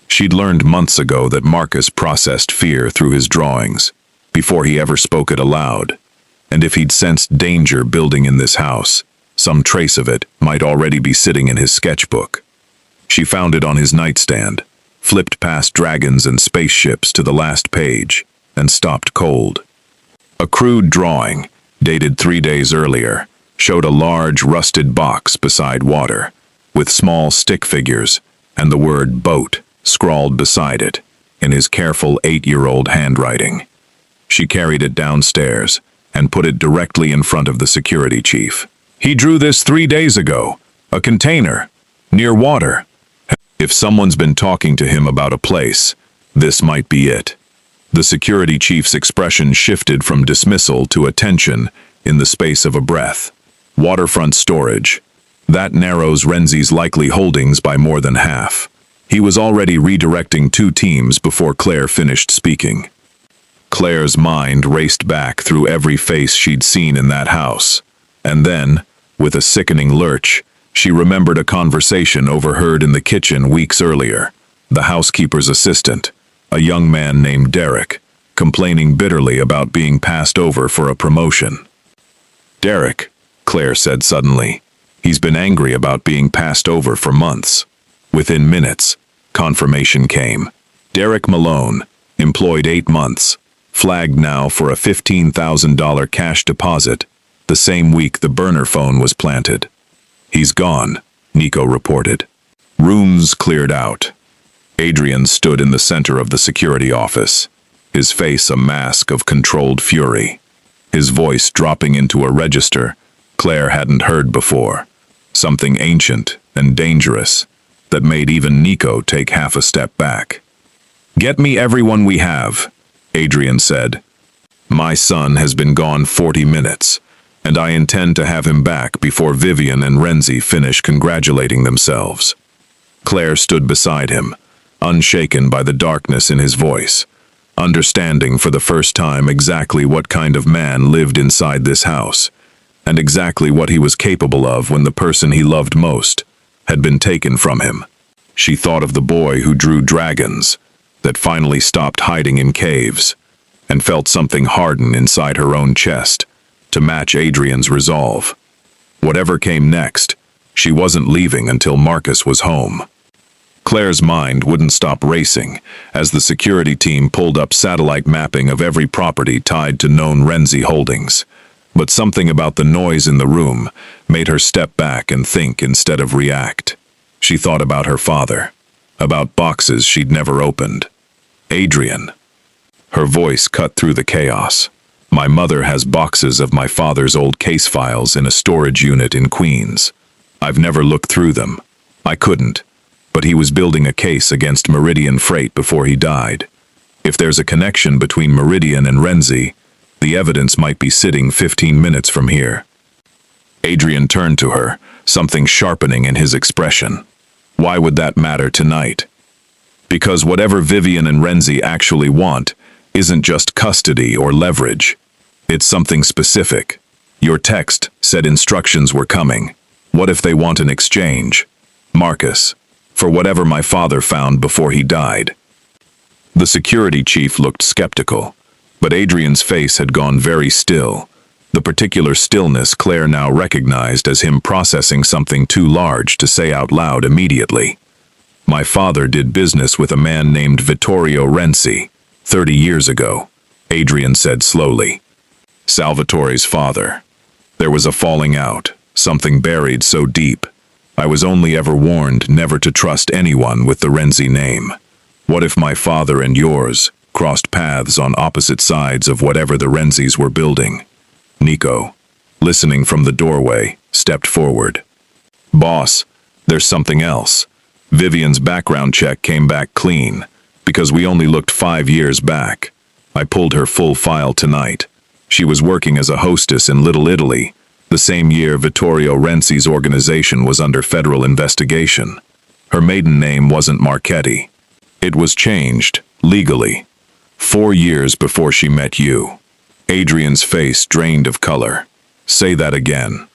She'd learned months ago that Marcus processed fear through his drawings, before he ever spoke it aloud, and if he'd sensed danger building in this house, some trace of it might already be sitting in his sketchbook. She found it on his nightstand, flipped past dragons and spaceships to the last page, and stopped cold. A crude drawing, dated 3 days earlier, showed a large rusted box beside water, with small stick figures and the word boat scrawled beside it in his careful 8-year-old handwriting. She carried it downstairs and put it directly in front of the security chief. He drew this 3 days ago, a container, near water. If someone's been talking to him about a place, this might be it. The security chief's expression shifted from dismissal to attention in the space of a breath. Waterfront storage. That narrows Renzi's likely holdings by more than half. He was already redirecting 2 teams before Claire finished speaking. Claire's mind raced back through every face she'd seen in that house. And then, with a sickening lurch, she remembered a conversation overheard in the kitchen weeks earlier. The housekeeper's assistant, a young man named Derek, complaining bitterly about being passed over for a promotion. Derek, Claire said suddenly. He's been angry about being passed over for months. Within minutes, confirmation came. Derek Malone, employed 8 months, flagged now for a $15,000 cash deposit, the same week the burner phone was planted. He's gone, Nico reported. Rooms cleared out. Adrian stood in the center of the security office, his face a mask of controlled fury, his voice dropping into a register Claire hadn't heard before, something ancient and dangerous that made even Nico take half a step back. Get me everyone we have, Adrian said. My son has been gone 40 minutes, and I intend to have him back before Vivian and Renzi finish congratulating themselves. Claire stood beside him, unshaken by the darkness in his voice, understanding for the first time exactly what kind of man lived inside this house, and exactly what he was capable of when the person he loved most had been taken from him. She thought of the boy who drew dragons, that finally stopped hiding in caves, and felt something harden inside her own chest to match Adrian's resolve. Whatever came next, she wasn't leaving until Marcus was home. Claire's mind wouldn't stop racing as the security team pulled up satellite mapping of every property tied to known Renzi holdings. But something about the noise in the room made her step back and think instead of react. She thought about her father, about boxes she'd never opened. Adrian. Her voice cut through the chaos. My mother has boxes of my father's old case files in a storage unit in Queens. I've never looked through them. I couldn't. But he was building a case against Meridian Freight before he died. If there's a connection between Meridian and Renzi, the evidence might be sitting 15 minutes from here. Adrian turned to her, something sharpening in his expression. Why would that matter tonight? Because whatever Vivian and Renzi actually want isn't just custody or leverage. It's something specific. Your text said instructions were coming. What if they want an exchange? Marcus, for whatever my father found before he died. The security chief looked skeptical, but Adrian's face had gone very still, the particular stillness Claire now recognized as him processing something too large to say out loud immediately. My father did business with a man named Vittorio Renzi 30 years ago, Adrian said slowly. Salvatore's father. There was a falling out, something buried so deep. I was only ever warned never to trust anyone with the Renzi name. What if my father and yours crossed paths on opposite sides of whatever the Renzis were building? Nico, listening from the doorway, stepped forward. Boss, there's something else. Vivian's background check came back clean, because we only looked 5 years back. I pulled her full file tonight. She was working as a hostess in Little Italy, the same year Vittorio Renzi's organization was under federal investigation. Her maiden name wasn't Marchetti. It was changed, legally, 4 years before she met you. Adrian's face drained of color. Say that again.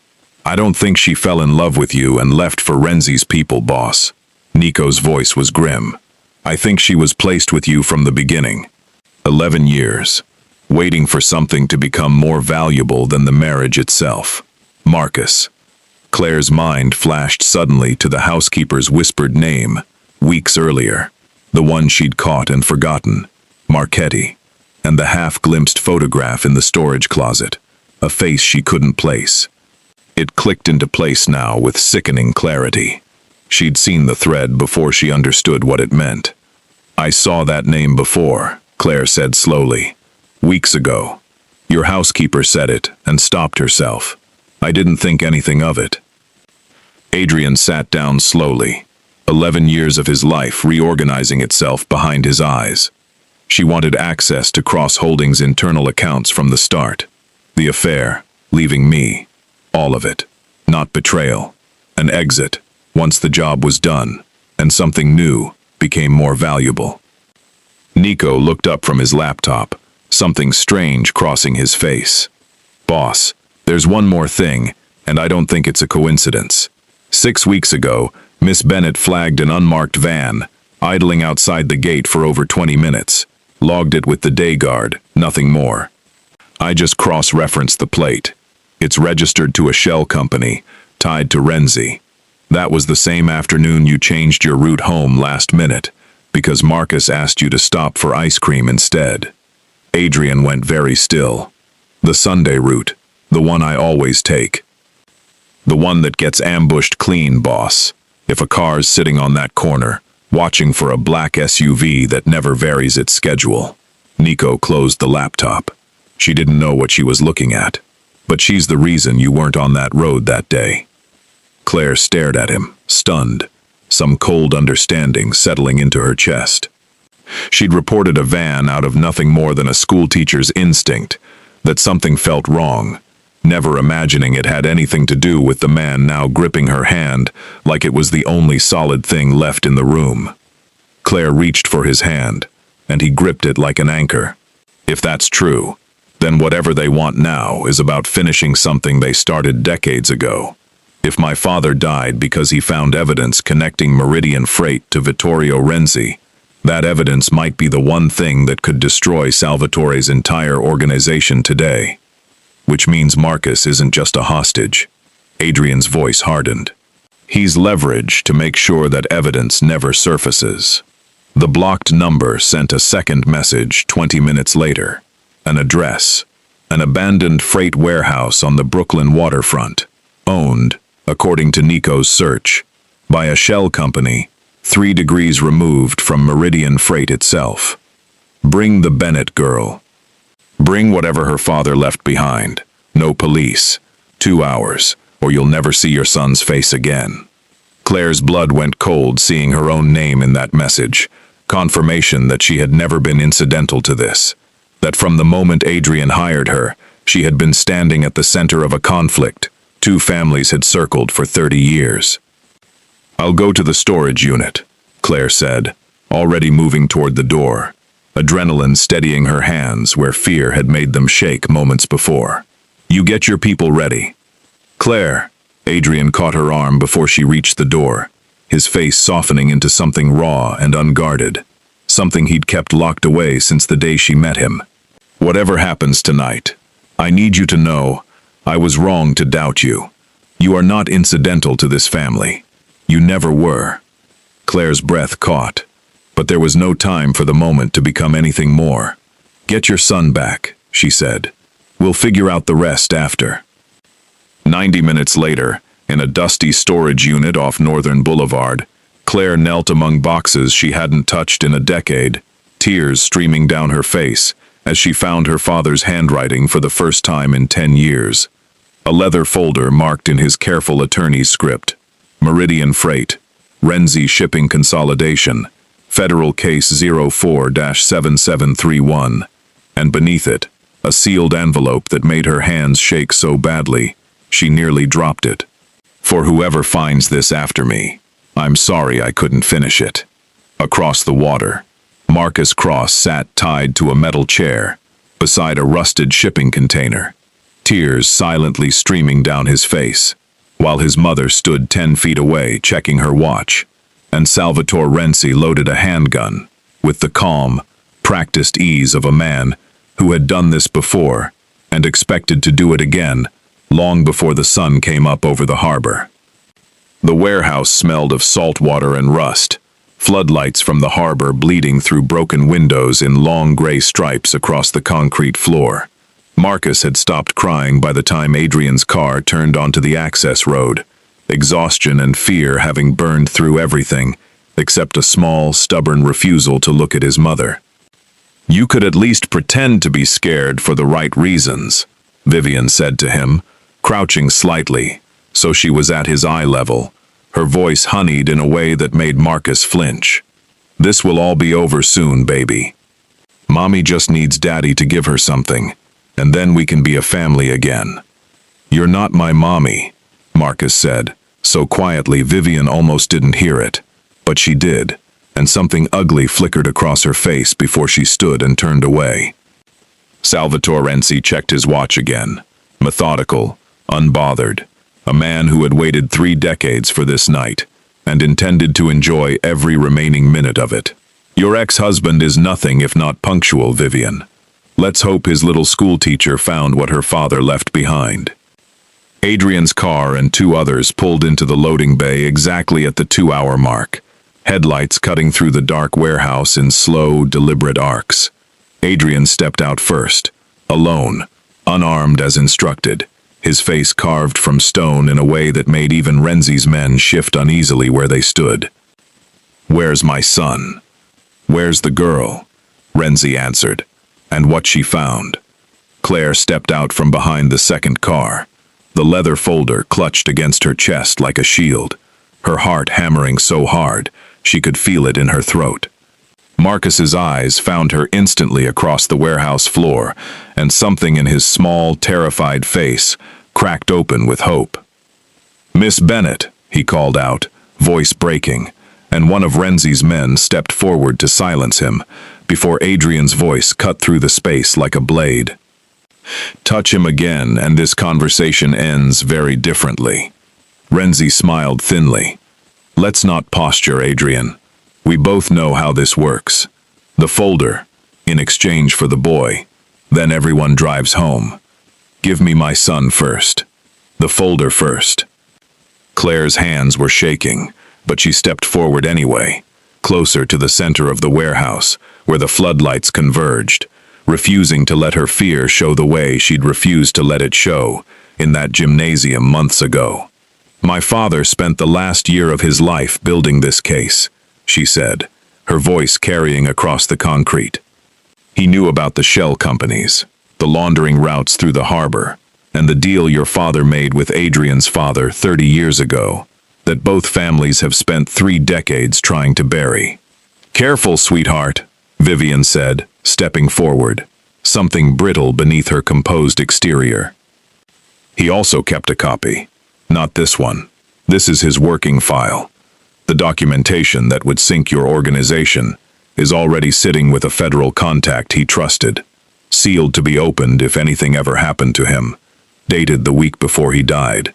I don't think she fell in love with you and left for Renzi's people, boss. Nico's voice was grim. I think she was placed with you from the beginning. 11 years. Waiting for something to become more valuable than the marriage itself. Marcus. Claire's mind flashed suddenly to the housekeeper's whispered name, weeks earlier. The one she'd caught and forgotten. Marchetti. And the half-glimpsed photograph in the storage closet. A face she couldn't place. It clicked into place now with sickening clarity. She'd seen the thread before she understood what it meant. I saw that name before, Claire said slowly. Weeks ago. Your housekeeper said it and stopped herself. I didn't think anything of it. Adrian sat down slowly, 11 years of his life reorganizing itself behind his eyes. She wanted access to Cross Holdings' internal accounts from the start. The affair, leaving me, all of it. Not betrayal. An exit, once the job was done, and something new became more valuable. Nico looked up from his laptop, something strange crossing his face. Boss, there's one more thing, and I don't think it's a coincidence. 6 weeks ago, Miss Bennett flagged an unmarked van, idling outside the gate for over 20 minutes. Logged it with the day guard, nothing more. I just cross-referenced the plate. It's registered to a shell company, tied to Renzi. That was the same afternoon you changed your route home last minute, because Marcus asked you to stop for ice cream instead. Adrian went very still. The Sunday route, the one I always take. The one that gets ambushed clean, boss. If a car's sitting on that corner, watching for a black SUV that never varies its schedule. Nico closed the laptop. She didn't know what she was looking at, but she's the reason you weren't on that road that day. Claire stared at him, stunned, some cold understanding settling into her chest. She'd reported a van out of nothing more than a schoolteacher's instinct that something felt wrong, never imagining it had anything to do with the man now gripping her hand like it was the only solid thing left in the room. Claire reached for his hand, and he gripped it like an anchor. If that's true, then whatever they want now is about finishing something they started decades ago. If my father died because he found evidence connecting Meridian Freight to Vittorio Renzi, that evidence might be the one thing that could destroy Salvatore's entire organization today. Which means Marcus isn't just a hostage. Adrian's voice hardened. He's leverage to make sure that evidence never surfaces. The blocked number sent a second message 20 minutes later. An address. An abandoned freight warehouse on the Brooklyn waterfront. Owned, according to Nico's search, by a shell company 3 degrees removed from Meridian Freight itself. Bring the Bennett girl. Bring whatever her father left behind. No police. 2 hours, or you'll never see your son's face again. Claire's blood went cold seeing her own name in that message. Confirmation that she had never been incidental to this. That from the moment Adrian hired her, she had been standing at the center of a conflict 2 families had circled for 30 years. I'll go to the storage unit, Claire said, already moving toward the door, adrenaline steadying her hands where fear had made them shake moments before. You get your people ready. Claire, Adrian caught her arm before she reached the door, his face softening into something raw and unguarded, something he'd kept locked away since the day she met him. Whatever happens tonight, I need you to know I was wrong to doubt you. You are not incidental to this family. You never were. Claire's breath caught, but there was no time for the moment to become anything more. Get your son back, she said. We'll figure out the rest after. 90 minutes later, in a dusty storage unit off Northern Boulevard, Claire knelt among boxes she hadn't touched in a decade, tears streaming down her face as she found her father's handwriting for the first time in 10 years. A leather folder marked in his careful attorney's script. Meridian Freight, Renzi Shipping Consolidation, Federal Case 04-7731, and beneath it, a sealed envelope that made her hands shake so badly, she nearly dropped it. For whoever finds this after me, I'm sorry I couldn't finish it. Across the water, Marcus Cross sat tied to a metal chair, beside a rusted shipping container, tears silently streaming down his face, while his mother stood 10 feet away checking her watch, and Salvatore Renzi loaded a handgun, with the calm, practiced ease of a man who had done this before and expected to do it again long before the sun came up over the harbor. The warehouse smelled of salt water and rust, floodlights from the harbor bleeding through broken windows in long gray stripes across the concrete floor. Marcus had stopped crying by the time Adrian's car turned onto the access road, exhaustion and fear having burned through everything, except a small, stubborn refusal to look at his mother. You could at least pretend to be scared for the right reasons, Vivian said to him, crouching slightly, so she was at his eye level, her voice honeyed in a way that made Marcus flinch. This will all be over soon, baby. Mommy just needs Daddy to give her something, and then we can be a family again. You're not my mommy, Marcus said, so quietly Vivian almost didn't hear it, but she did, and something ugly flickered across her face before she stood and turned away. Salvatore Renzi checked his watch again, methodical, unbothered, a man who had waited 3 decades for this night, and intended to enjoy every remaining minute of it. Your ex-husband is nothing if not punctual, Vivian. Let's hope his little schoolteacher found what her father left behind. Adrian's car and 2 others pulled into the loading bay exactly at the 2-hour mark, headlights cutting through the dark warehouse in slow, deliberate arcs. Adrian stepped out first, alone, unarmed as instructed, his face carved from stone in a way that made even Renzi's men shift uneasily where they stood. Where's my son? Where's the girl? Renzi answered, and what she found. Claire stepped out from behind the second car, the leather folder clutched against her chest like a shield, her heart hammering so hard she could feel it in her throat. Marcus's eyes found her instantly across the warehouse floor, and something in his small, terrified face cracked open with hope. Miss Bennett, he called out, voice breaking, and one of Renzi's men stepped forward to silence him, before Adrian's voice cut through the space like a blade. Touch him again, and this conversation ends very differently. Renzi smiled thinly. Let's not posture, Adrian. We both know how this works. The folder, in exchange for the boy. Then everyone drives home. Give me my son first. The folder first. Claire's hands were shaking, but she stepped forward anyway, closer to the center of the warehouse, where the floodlights converged, refusing to let her fear show the way she'd refused to let it show in that gymnasium months ago. My father spent the last year of his life building this case, she said, her voice carrying across the concrete. He knew about the shell companies, the laundering routes through the harbor, and the deal your father made with Adrian's father 30 years ago, that both families have spent 3 decades trying to bury. Careful, sweetheart, Vivian said, stepping forward, something brittle beneath her composed exterior. He also kept a copy. Not this one. This is his working file. The documentation that would sink your organization is already sitting with a federal contact he trusted, sealed to be opened if anything ever happened to him, dated the week before he died.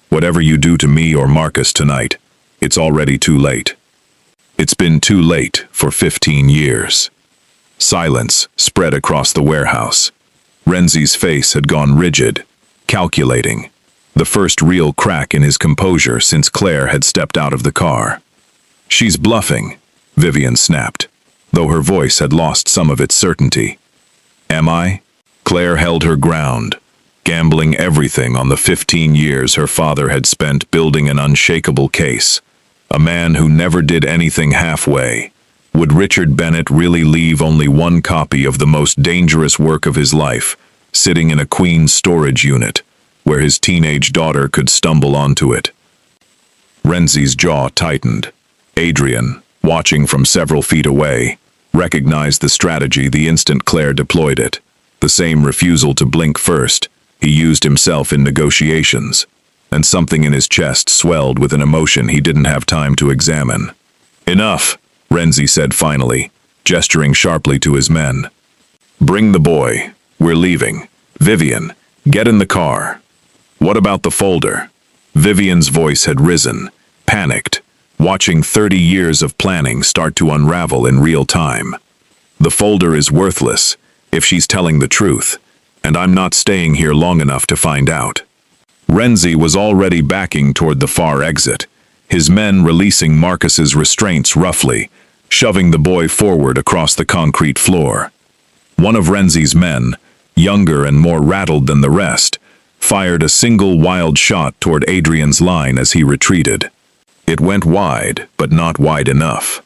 Whatever you do to me or Marcus tonight, it's already too late. It's been too late for 15 years. Silence spread across the warehouse. Renzi's face had gone rigid, calculating, the first real crack in his composure since Claire had stepped out of the car. She's bluffing, Vivian snapped, though her voice had lost some of its certainty. Am I? Claire held her ground, gambling everything on the 15 years her father had spent building an unshakable case. A man who never did anything halfway. Would Richard Bennett really leave only one copy of the most dangerous work of his life, sitting in a Queen's storage unit, where his teenage daughter could stumble onto it? Renzi's jaw tightened. Adrian, watching from several feet away, recognized the strategy the instant Claire deployed it. The same refusal to blink first he used himself in negotiations, and something in his chest swelled with an emotion he didn't have time to examine. Enough, Renzi said finally, gesturing sharply to his men. Bring the boy. We're leaving. Vivian, get in the car. What about the folder? Vivian's voice had risen, panicked, watching 30 years of planning start to unravel in real time. The folder is worthless, if she's telling the truth, and I'm not staying here long enough to find out. Renzi was already backing toward the far exit, his men releasing Marcus's restraints roughly, shoving the boy forward across the concrete floor. One of Renzi's men, younger and more rattled than the rest, fired a single wild shot toward Adrian's line as he retreated. It went wide, but not wide enough.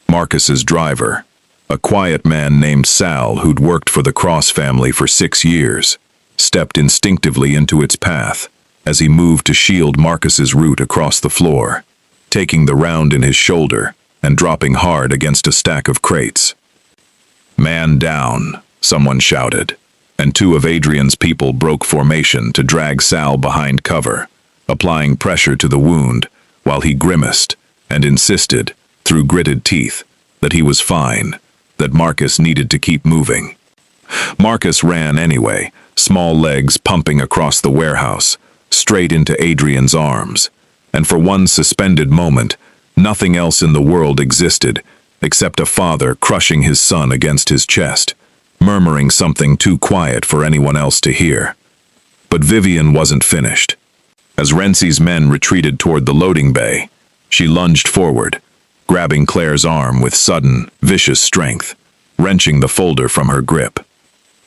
Marcus's driver, a quiet man named Sal who'd worked for the Cross family for 6 years, stepped instinctively into its path as he moved to shield Marcus's route across the floor, taking the round in his shoulder and dropping hard against a stack of crates. Man down, someone shouted, and 2 of Adrian's people broke formation to drag Sal behind cover, applying pressure to the wound while he grimaced and insisted, through gritted teeth, that he was fine, that Marcus needed to keep moving. Marcus ran anyway, small legs pumping across the warehouse, straight into Adrian's arms, and for one suspended moment, nothing else in the world existed except a father crushing his son against his chest, murmuring something too quiet for anyone else to hear. But Vivian wasn't finished. As Renzi's men retreated toward the loading bay, she lunged forward, grabbing Claire's arm with sudden, vicious strength, wrenching the folder from her grip.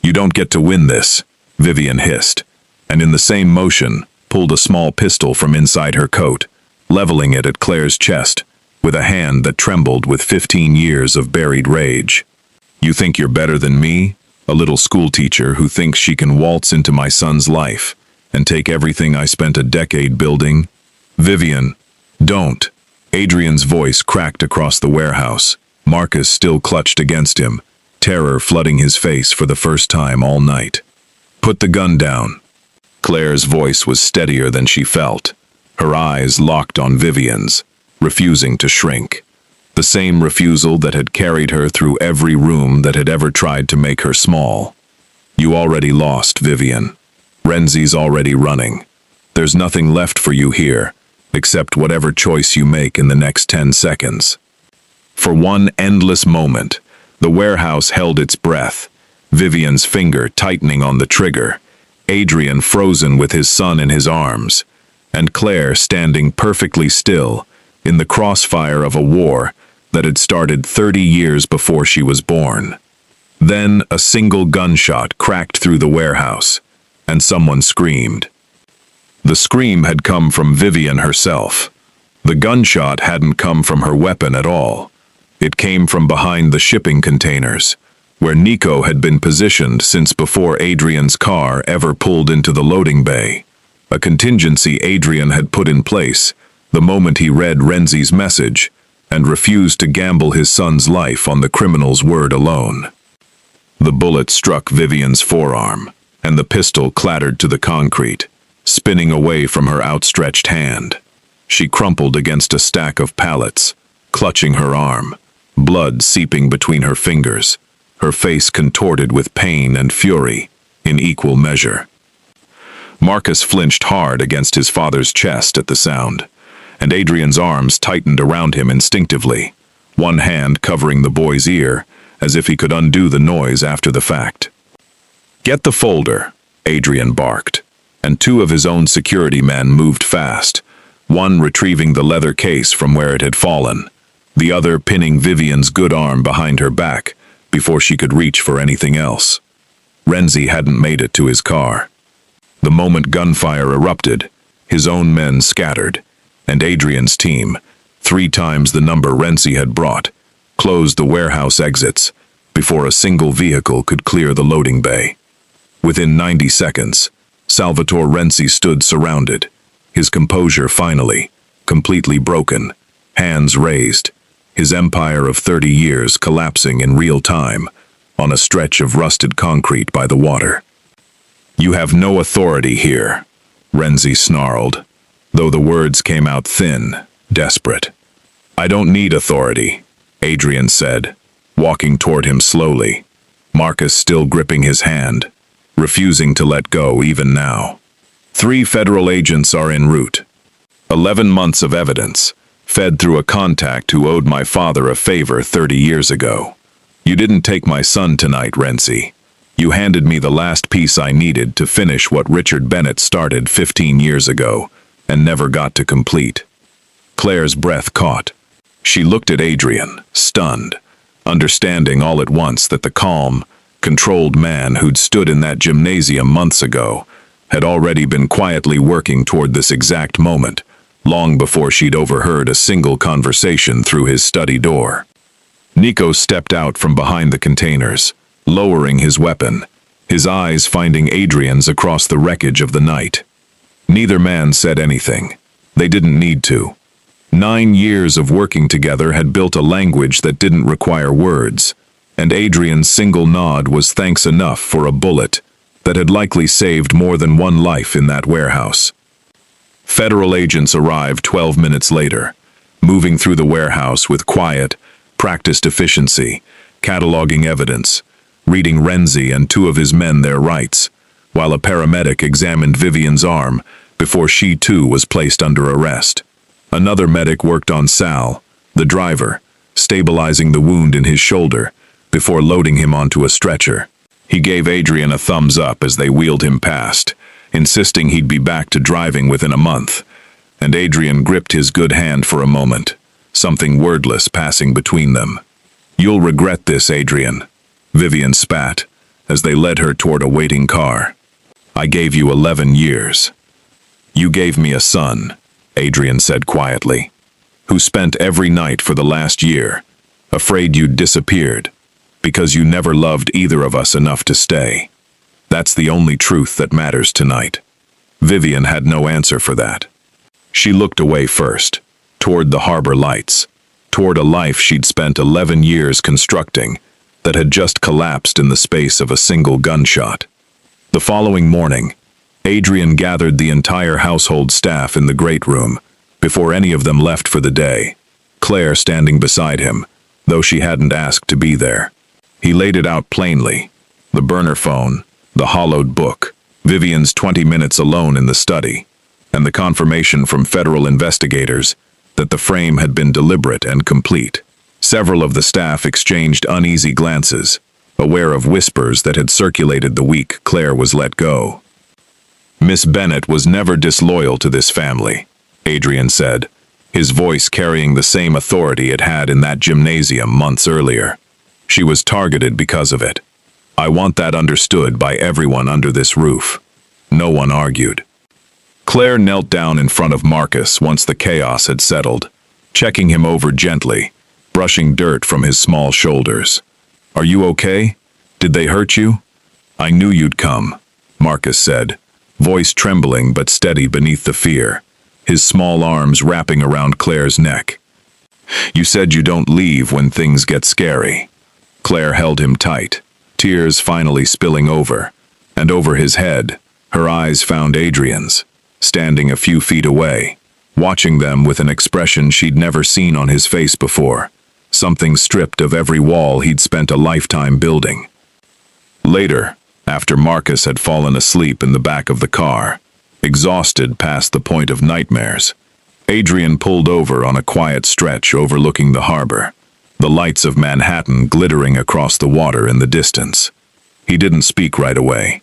You don't get to win this, Vivian hissed, and in the same motion, pulled a small pistol from inside her coat, leveling it at Claire's chest, with a hand that trembled with 15 years of buried rage. You think you're better than me? A little schoolteacher who thinks she can waltz into my son's life and take everything I spent a decade building? Vivian, don't. Adrian's voice cracked across the warehouse. Marcus still clutched against him, terror flooding his face for the first time all night. Put the gun down. Claire's voice was steadier than she felt, her eyes locked on Vivian's, refusing to shrink. The same refusal that had carried her through every room that had ever tried to make her small. You already lost, Vivian. Renzi's already running. There's nothing left for you here, except whatever choice you make in the next 10 seconds. For one endless moment, the warehouse held its breath, Vivian's finger tightening on the trigger, Adrian frozen with his son in his arms, and Claire standing perfectly still in the crossfire of a war that had started 30 years before she was born. Then a single gunshot cracked through the warehouse, and someone screamed. The scream had come from Vivian herself. The gunshot hadn't come from her weapon at all. It came from behind the shipping containers, where Nico had been positioned since before Adrian's car ever pulled into the loading bay. A contingency Adrian had put in place the moment he read Renzi's message and refused to gamble his son's life on the criminal's word alone. The bullet struck Vivian's forearm, and the pistol clattered to the concrete, spinning away from her outstretched hand. She crumpled against a stack of pallets, clutching her arm, blood seeping between her fingers, her face contorted with pain and fury in equal measure. Marcus flinched hard against his father's chest at the sound, and Adrian's arms tightened around him instinctively, one hand covering the boy's ear, as if he could undo the noise after the fact. "Get the folder," Adrian barked, and two of his own security men moved fast, one retrieving the leather case from where it had fallen, the other pinning Vivian's good arm behind her back before she could reach for anything else. Renzi hadn't made it to his car. The moment gunfire erupted, his own men scattered, and Adrian's team, 3 times the number Renzi had brought, closed the warehouse exits before a single vehicle could clear the loading bay. Within 90 seconds, Salvatore Renzi stood surrounded, his composure finally, completely broken, hands raised, his empire of 30 years collapsing in real time on a stretch of rusted concrete by the water. "You have no authority here," Renzi snarled, though the words came out thin, desperate. "I don't need authority," Adrian said, walking toward him slowly, Marcus still gripping his hand, refusing to let go even now. 3 federal agents are en route. 11 months of evidence, fed through a contact who owed my father a favor 30 years ago. You didn't take my son tonight, Renzi. You handed me the last piece I needed to finish what Richard Bennett started 15 years ago and never got to complete. Claire's breath caught. She looked at Adrian, stunned, understanding all at once that the calm, controlled man who'd stood in that gymnasium months ago had already been quietly working toward this exact moment, long before she'd overheard a single conversation through his study door. Nico stepped out from behind the containers, lowering his weapon, his eyes finding Adrian's across the wreckage of the night. Neither man said anything. They didn't need to. 9 years of working together had built a language that didn't require words, and Adrian's single nod was thanks enough for a bullet that had likely saved more than one life in that warehouse. Federal agents arrived 12 minutes later, moving through the warehouse with quiet, practiced efficiency, cataloging evidence, reading Renzi and 2 of his men their rights, while a paramedic examined Vivian's arm before she too was placed under arrest. Another medic worked on Sal, the driver, stabilizing the wound in his shoulder before loading him onto a stretcher. He gave Adrian a thumbs up as they wheeled him past, insisting he'd be back to driving within a month, and Adrian gripped his good hand for a moment, something wordless passing between them. "You'll regret this, Adrian," Vivian spat, as they led her toward a waiting car. "I gave you 11 years. You gave me a son," Adrian said quietly, "who spent every night for the last year, afraid you'd disappeared, because you never loved either of us enough to stay. That's the only truth that matters tonight." Vivian had no answer for that. She looked away first, toward the harbor lights, toward a life she'd spent 11 years constructing that had just collapsed in the space of a single gunshot. The following morning, Adrian gathered the entire household staff in the great room before any of them left for the day. Claire standing beside him, though she hadn't asked to be there. He laid it out plainly. The burner phone, the hollowed book, Vivian's 20 minutes alone in the study, and the confirmation from federal investigators that the frame had been deliberate and complete. Several of the staff exchanged uneasy glances, aware of whispers that had circulated the week Claire was let go. Miss Bennett was never disloyal to this family, Adrian said, his voice carrying the same authority it had in that gymnasium months earlier. She was targeted because of it. I want that understood by everyone under this roof. No one argued. Claire knelt down in front of Marcus once the chaos had settled, checking him over gently, brushing dirt from his small shoulders. Are you okay? Did they hurt you? I knew you'd come, Marcus said, voice trembling but steady beneath the fear, his small arms wrapping around Claire's neck. You said you don't leave when things get scary. Claire held him tight, tears finally spilling over, and over his head, her eyes found Adrian's, standing a few feet away, watching them with an expression she'd never seen on his face before, something stripped of every wall he'd spent a lifetime building. Later, after Marcus had fallen asleep in the back of the car, exhausted past the point of nightmares, Adrian pulled over on a quiet stretch overlooking the harbor, the lights of Manhattan glittering across the water in the distance. He didn't speak right away.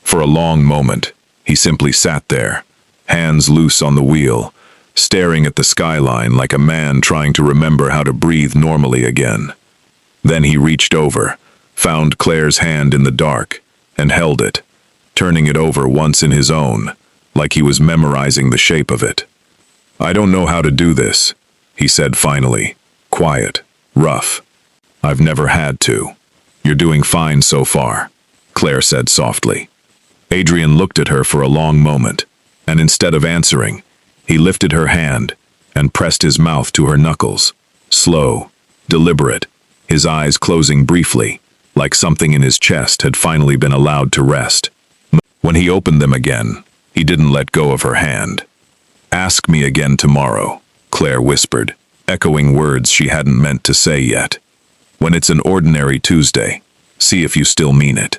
For a long moment, he simply sat there, hands loose on the wheel, staring at the skyline like a man trying to remember how to breathe normally again. Then he reached over, found Claire's hand in the dark, and held it, turning it over once in his own, like he was memorizing the shape of it. I don't know how to do this, he said finally, quiet, rough. I've never had to. You're doing fine so far, Claire said softly. Adrian looked at her for a long moment, and instead of answering, he lifted her hand and pressed his mouth to her knuckles, slow, deliberate, his eyes closing briefly, like something in his chest had finally been allowed to rest. When he opened them again, he didn't let go of her hand. Ask me again tomorrow, Claire whispered, echoing words she hadn't meant to say yet. When it's an ordinary Tuesday, see if you still mean it.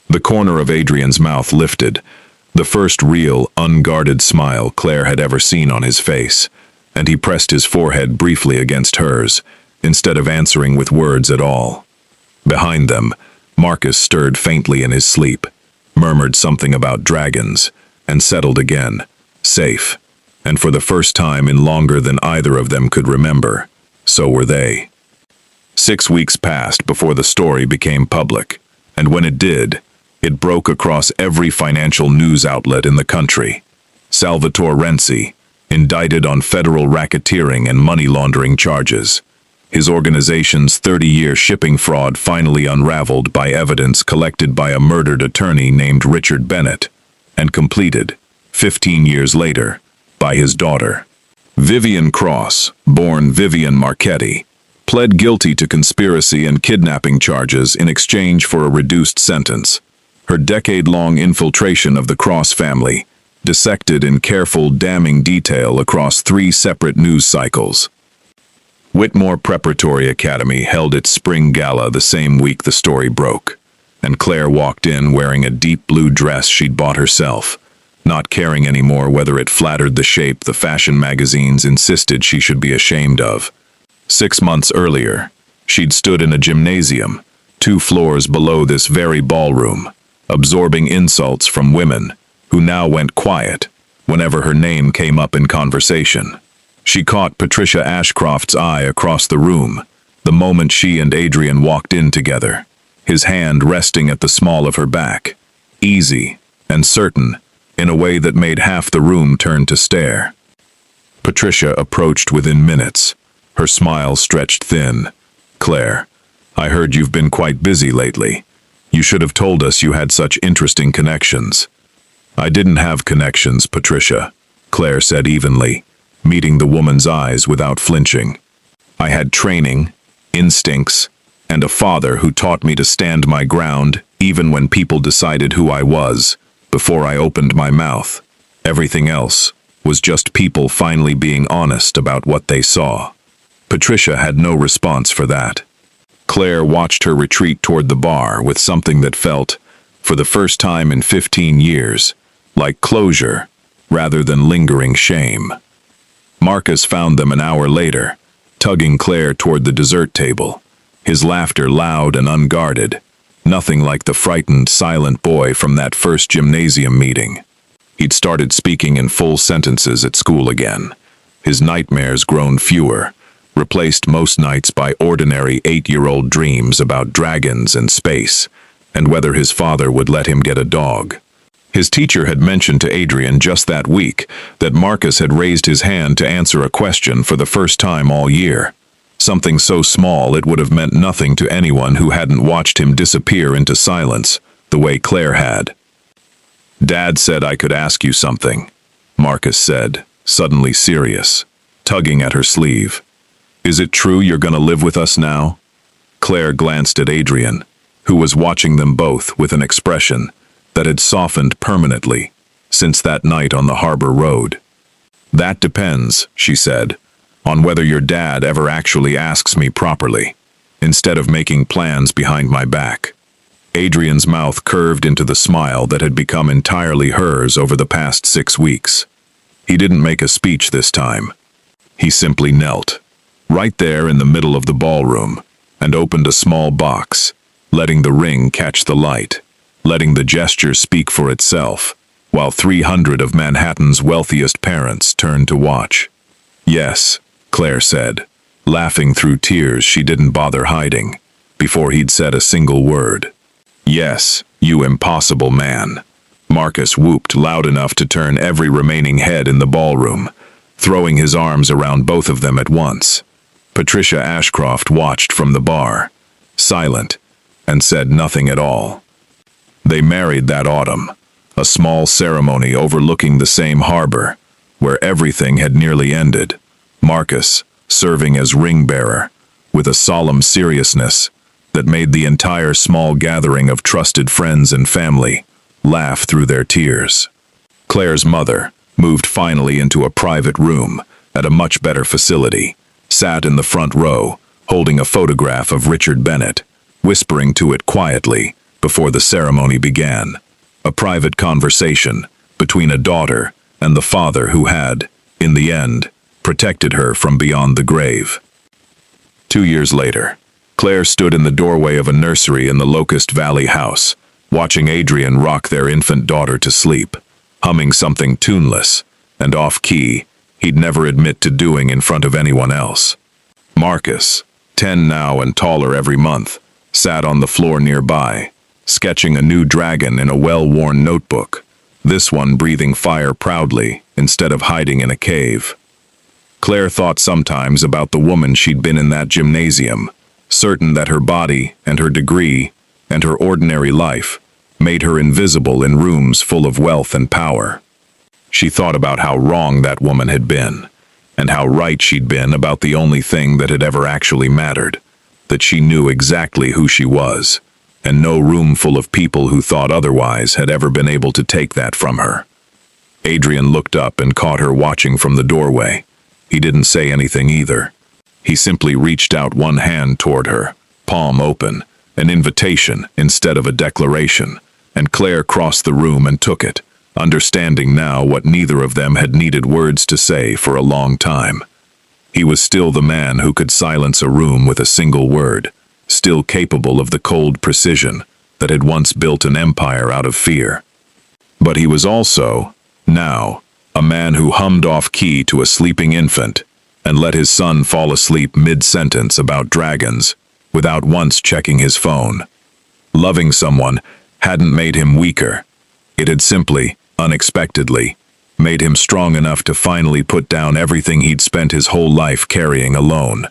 The corner of Adrian's mouth lifted, the first real, unguarded smile Claire had ever seen on his face, and he pressed his forehead briefly against hers, instead of answering with words at all. Behind them, Marcus stirred faintly in his sleep, murmured something about dragons, and settled again, safe, and for the first time in longer than either of them could remember, so were they. 6 weeks passed before the story became public, and when it did, it broke across every financial news outlet in the country. Salvatore Renzi, indicted on federal racketeering and money laundering charges. His organization's 30-year shipping fraud finally unraveled by evidence collected by a murdered attorney named Richard Bennett, and completed, 15 years later, by his daughter. Adrian Cross, born Vivian Marchetti, pled guilty to conspiracy and kidnapping charges in exchange for a reduced sentence. Her decade-long infiltration of the Cross family, dissected in careful, damning detail across 3 separate news cycles. Whitmore Preparatory Academy held its spring gala the same week the story broke, and Claire walked in wearing a deep blue dress she'd bought herself, not caring anymore whether it flattered the shape the fashion magazines insisted she should be ashamed of. 6 months earlier, she'd stood in a gymnasium, 2 floors below this very ballroom, absorbing insults from women who now went quiet whenever her name came up in conversation. She caught Patricia Ashcroft's eye across the room the moment she and Adrian walked in together, his hand resting at the small of her back, easy and certain, in a way that made half the room turn to stare. Patricia approached within minutes, her smile stretched thin. Claire, I heard you've been quite busy lately. You should have told us you had such interesting connections. I didn't have connections, Patricia, Claire said evenly, meeting the woman's eyes without flinching. I had training, instincts, and a father who taught me to stand my ground even when people decided who I was before I opened my mouth. Everything else was just people finally being honest about what they saw. Patricia had no response for that. Claire watched her retreat toward the bar with something that felt, for the first time in 15 years, like closure rather than lingering shame. Marcus found them an hour later, tugging Claire toward the dessert table, his laughter loud and unguarded, nothing like the frightened, silent boy from that first gymnasium meeting. He'd started speaking in full sentences at school again, his nightmares grown fewer, replaced most nights by ordinary 8-year-old dreams about dragons and space, and whether his father would let him get a dog. His teacher had mentioned to Adrian just that week that Marcus had raised his hand to answer a question for the first time all year, something so small it would have meant nothing to anyone who hadn't watched him disappear into silence, the way Claire had. "Dad said I could ask you something," Marcus said, suddenly serious, tugging at her sleeve. "Is it true you're going to live with us now?" Claire glanced at Adrian, who was watching them both with an expression that had softened permanently since that night on the harbor road. "That depends," she said, "on whether your dad ever actually asks me properly, instead of making plans behind my back." Adrian's mouth curved into the smile that had become entirely hers over the past 6 weeks. He didn't make a speech this time. He simply knelt, right there in the middle of the ballroom, and opened a small box, letting the ring catch the light, letting the gesture speak for itself, while 300 of Manhattan's wealthiest parents turned to watch. "Yes," Claire said, laughing through tears she didn't bother hiding, before he'd said a single word. "Yes, you impossible man." Marcus whooped loud enough to turn every remaining head in the ballroom, throwing his arms around both of them at once. Patricia Ashcroft watched from the bar, silent, and said nothing at all. They married that autumn, a small ceremony overlooking the same harbor, where everything had nearly ended, Marcus serving as ring-bearer, with a solemn seriousness that made the entire small gathering of trusted friends and family laugh through their tears. Claire's mother moved finally into a private room at a much better facility, sat in the front row, holding a photograph of Richard Bennett, whispering to it quietly before the ceremony began. A private conversation between a daughter and the father who had, in the end, protected her from beyond the grave. 2 years later, Claire stood in the doorway of a nursery in the Locust Valley house, watching Adrian rock their infant daughter to sleep, humming something tuneless and off-key he'd never admit to doing in front of anyone else. Marcus, 10 now and taller every month, sat on the floor nearby, sketching a new dragon in a well-worn notebook, this one breathing fire proudly instead of hiding in a cave. Claire thought sometimes about the woman she'd been in that gymnasium, certain that her body and her degree and her ordinary life made her invisible in rooms full of wealth and power. She thought about how wrong that woman had been, and how right she'd been about the only thing that had ever actually mattered, that she knew exactly who she was, and no room full of people who thought otherwise had ever been able to take that from her. Adrian looked up and caught her watching from the doorway. He didn't say anything either. He simply reached out one hand toward her, palm open, an invitation instead of a declaration, and Claire crossed the room and took it, understanding now what neither of them had needed words to say for a long time. He was still the man who could silence a room with a single word, still capable of the cold precision that had once built an empire out of fear. But he was also, now, a man who hummed off-key to a sleeping infant and let his son fall asleep mid-sentence about dragons without once checking his phone. Loving someone hadn't made him weaker. It had simply, unexpectedly, made him strong enough to finally put down everything he'd spent his whole life carrying alone.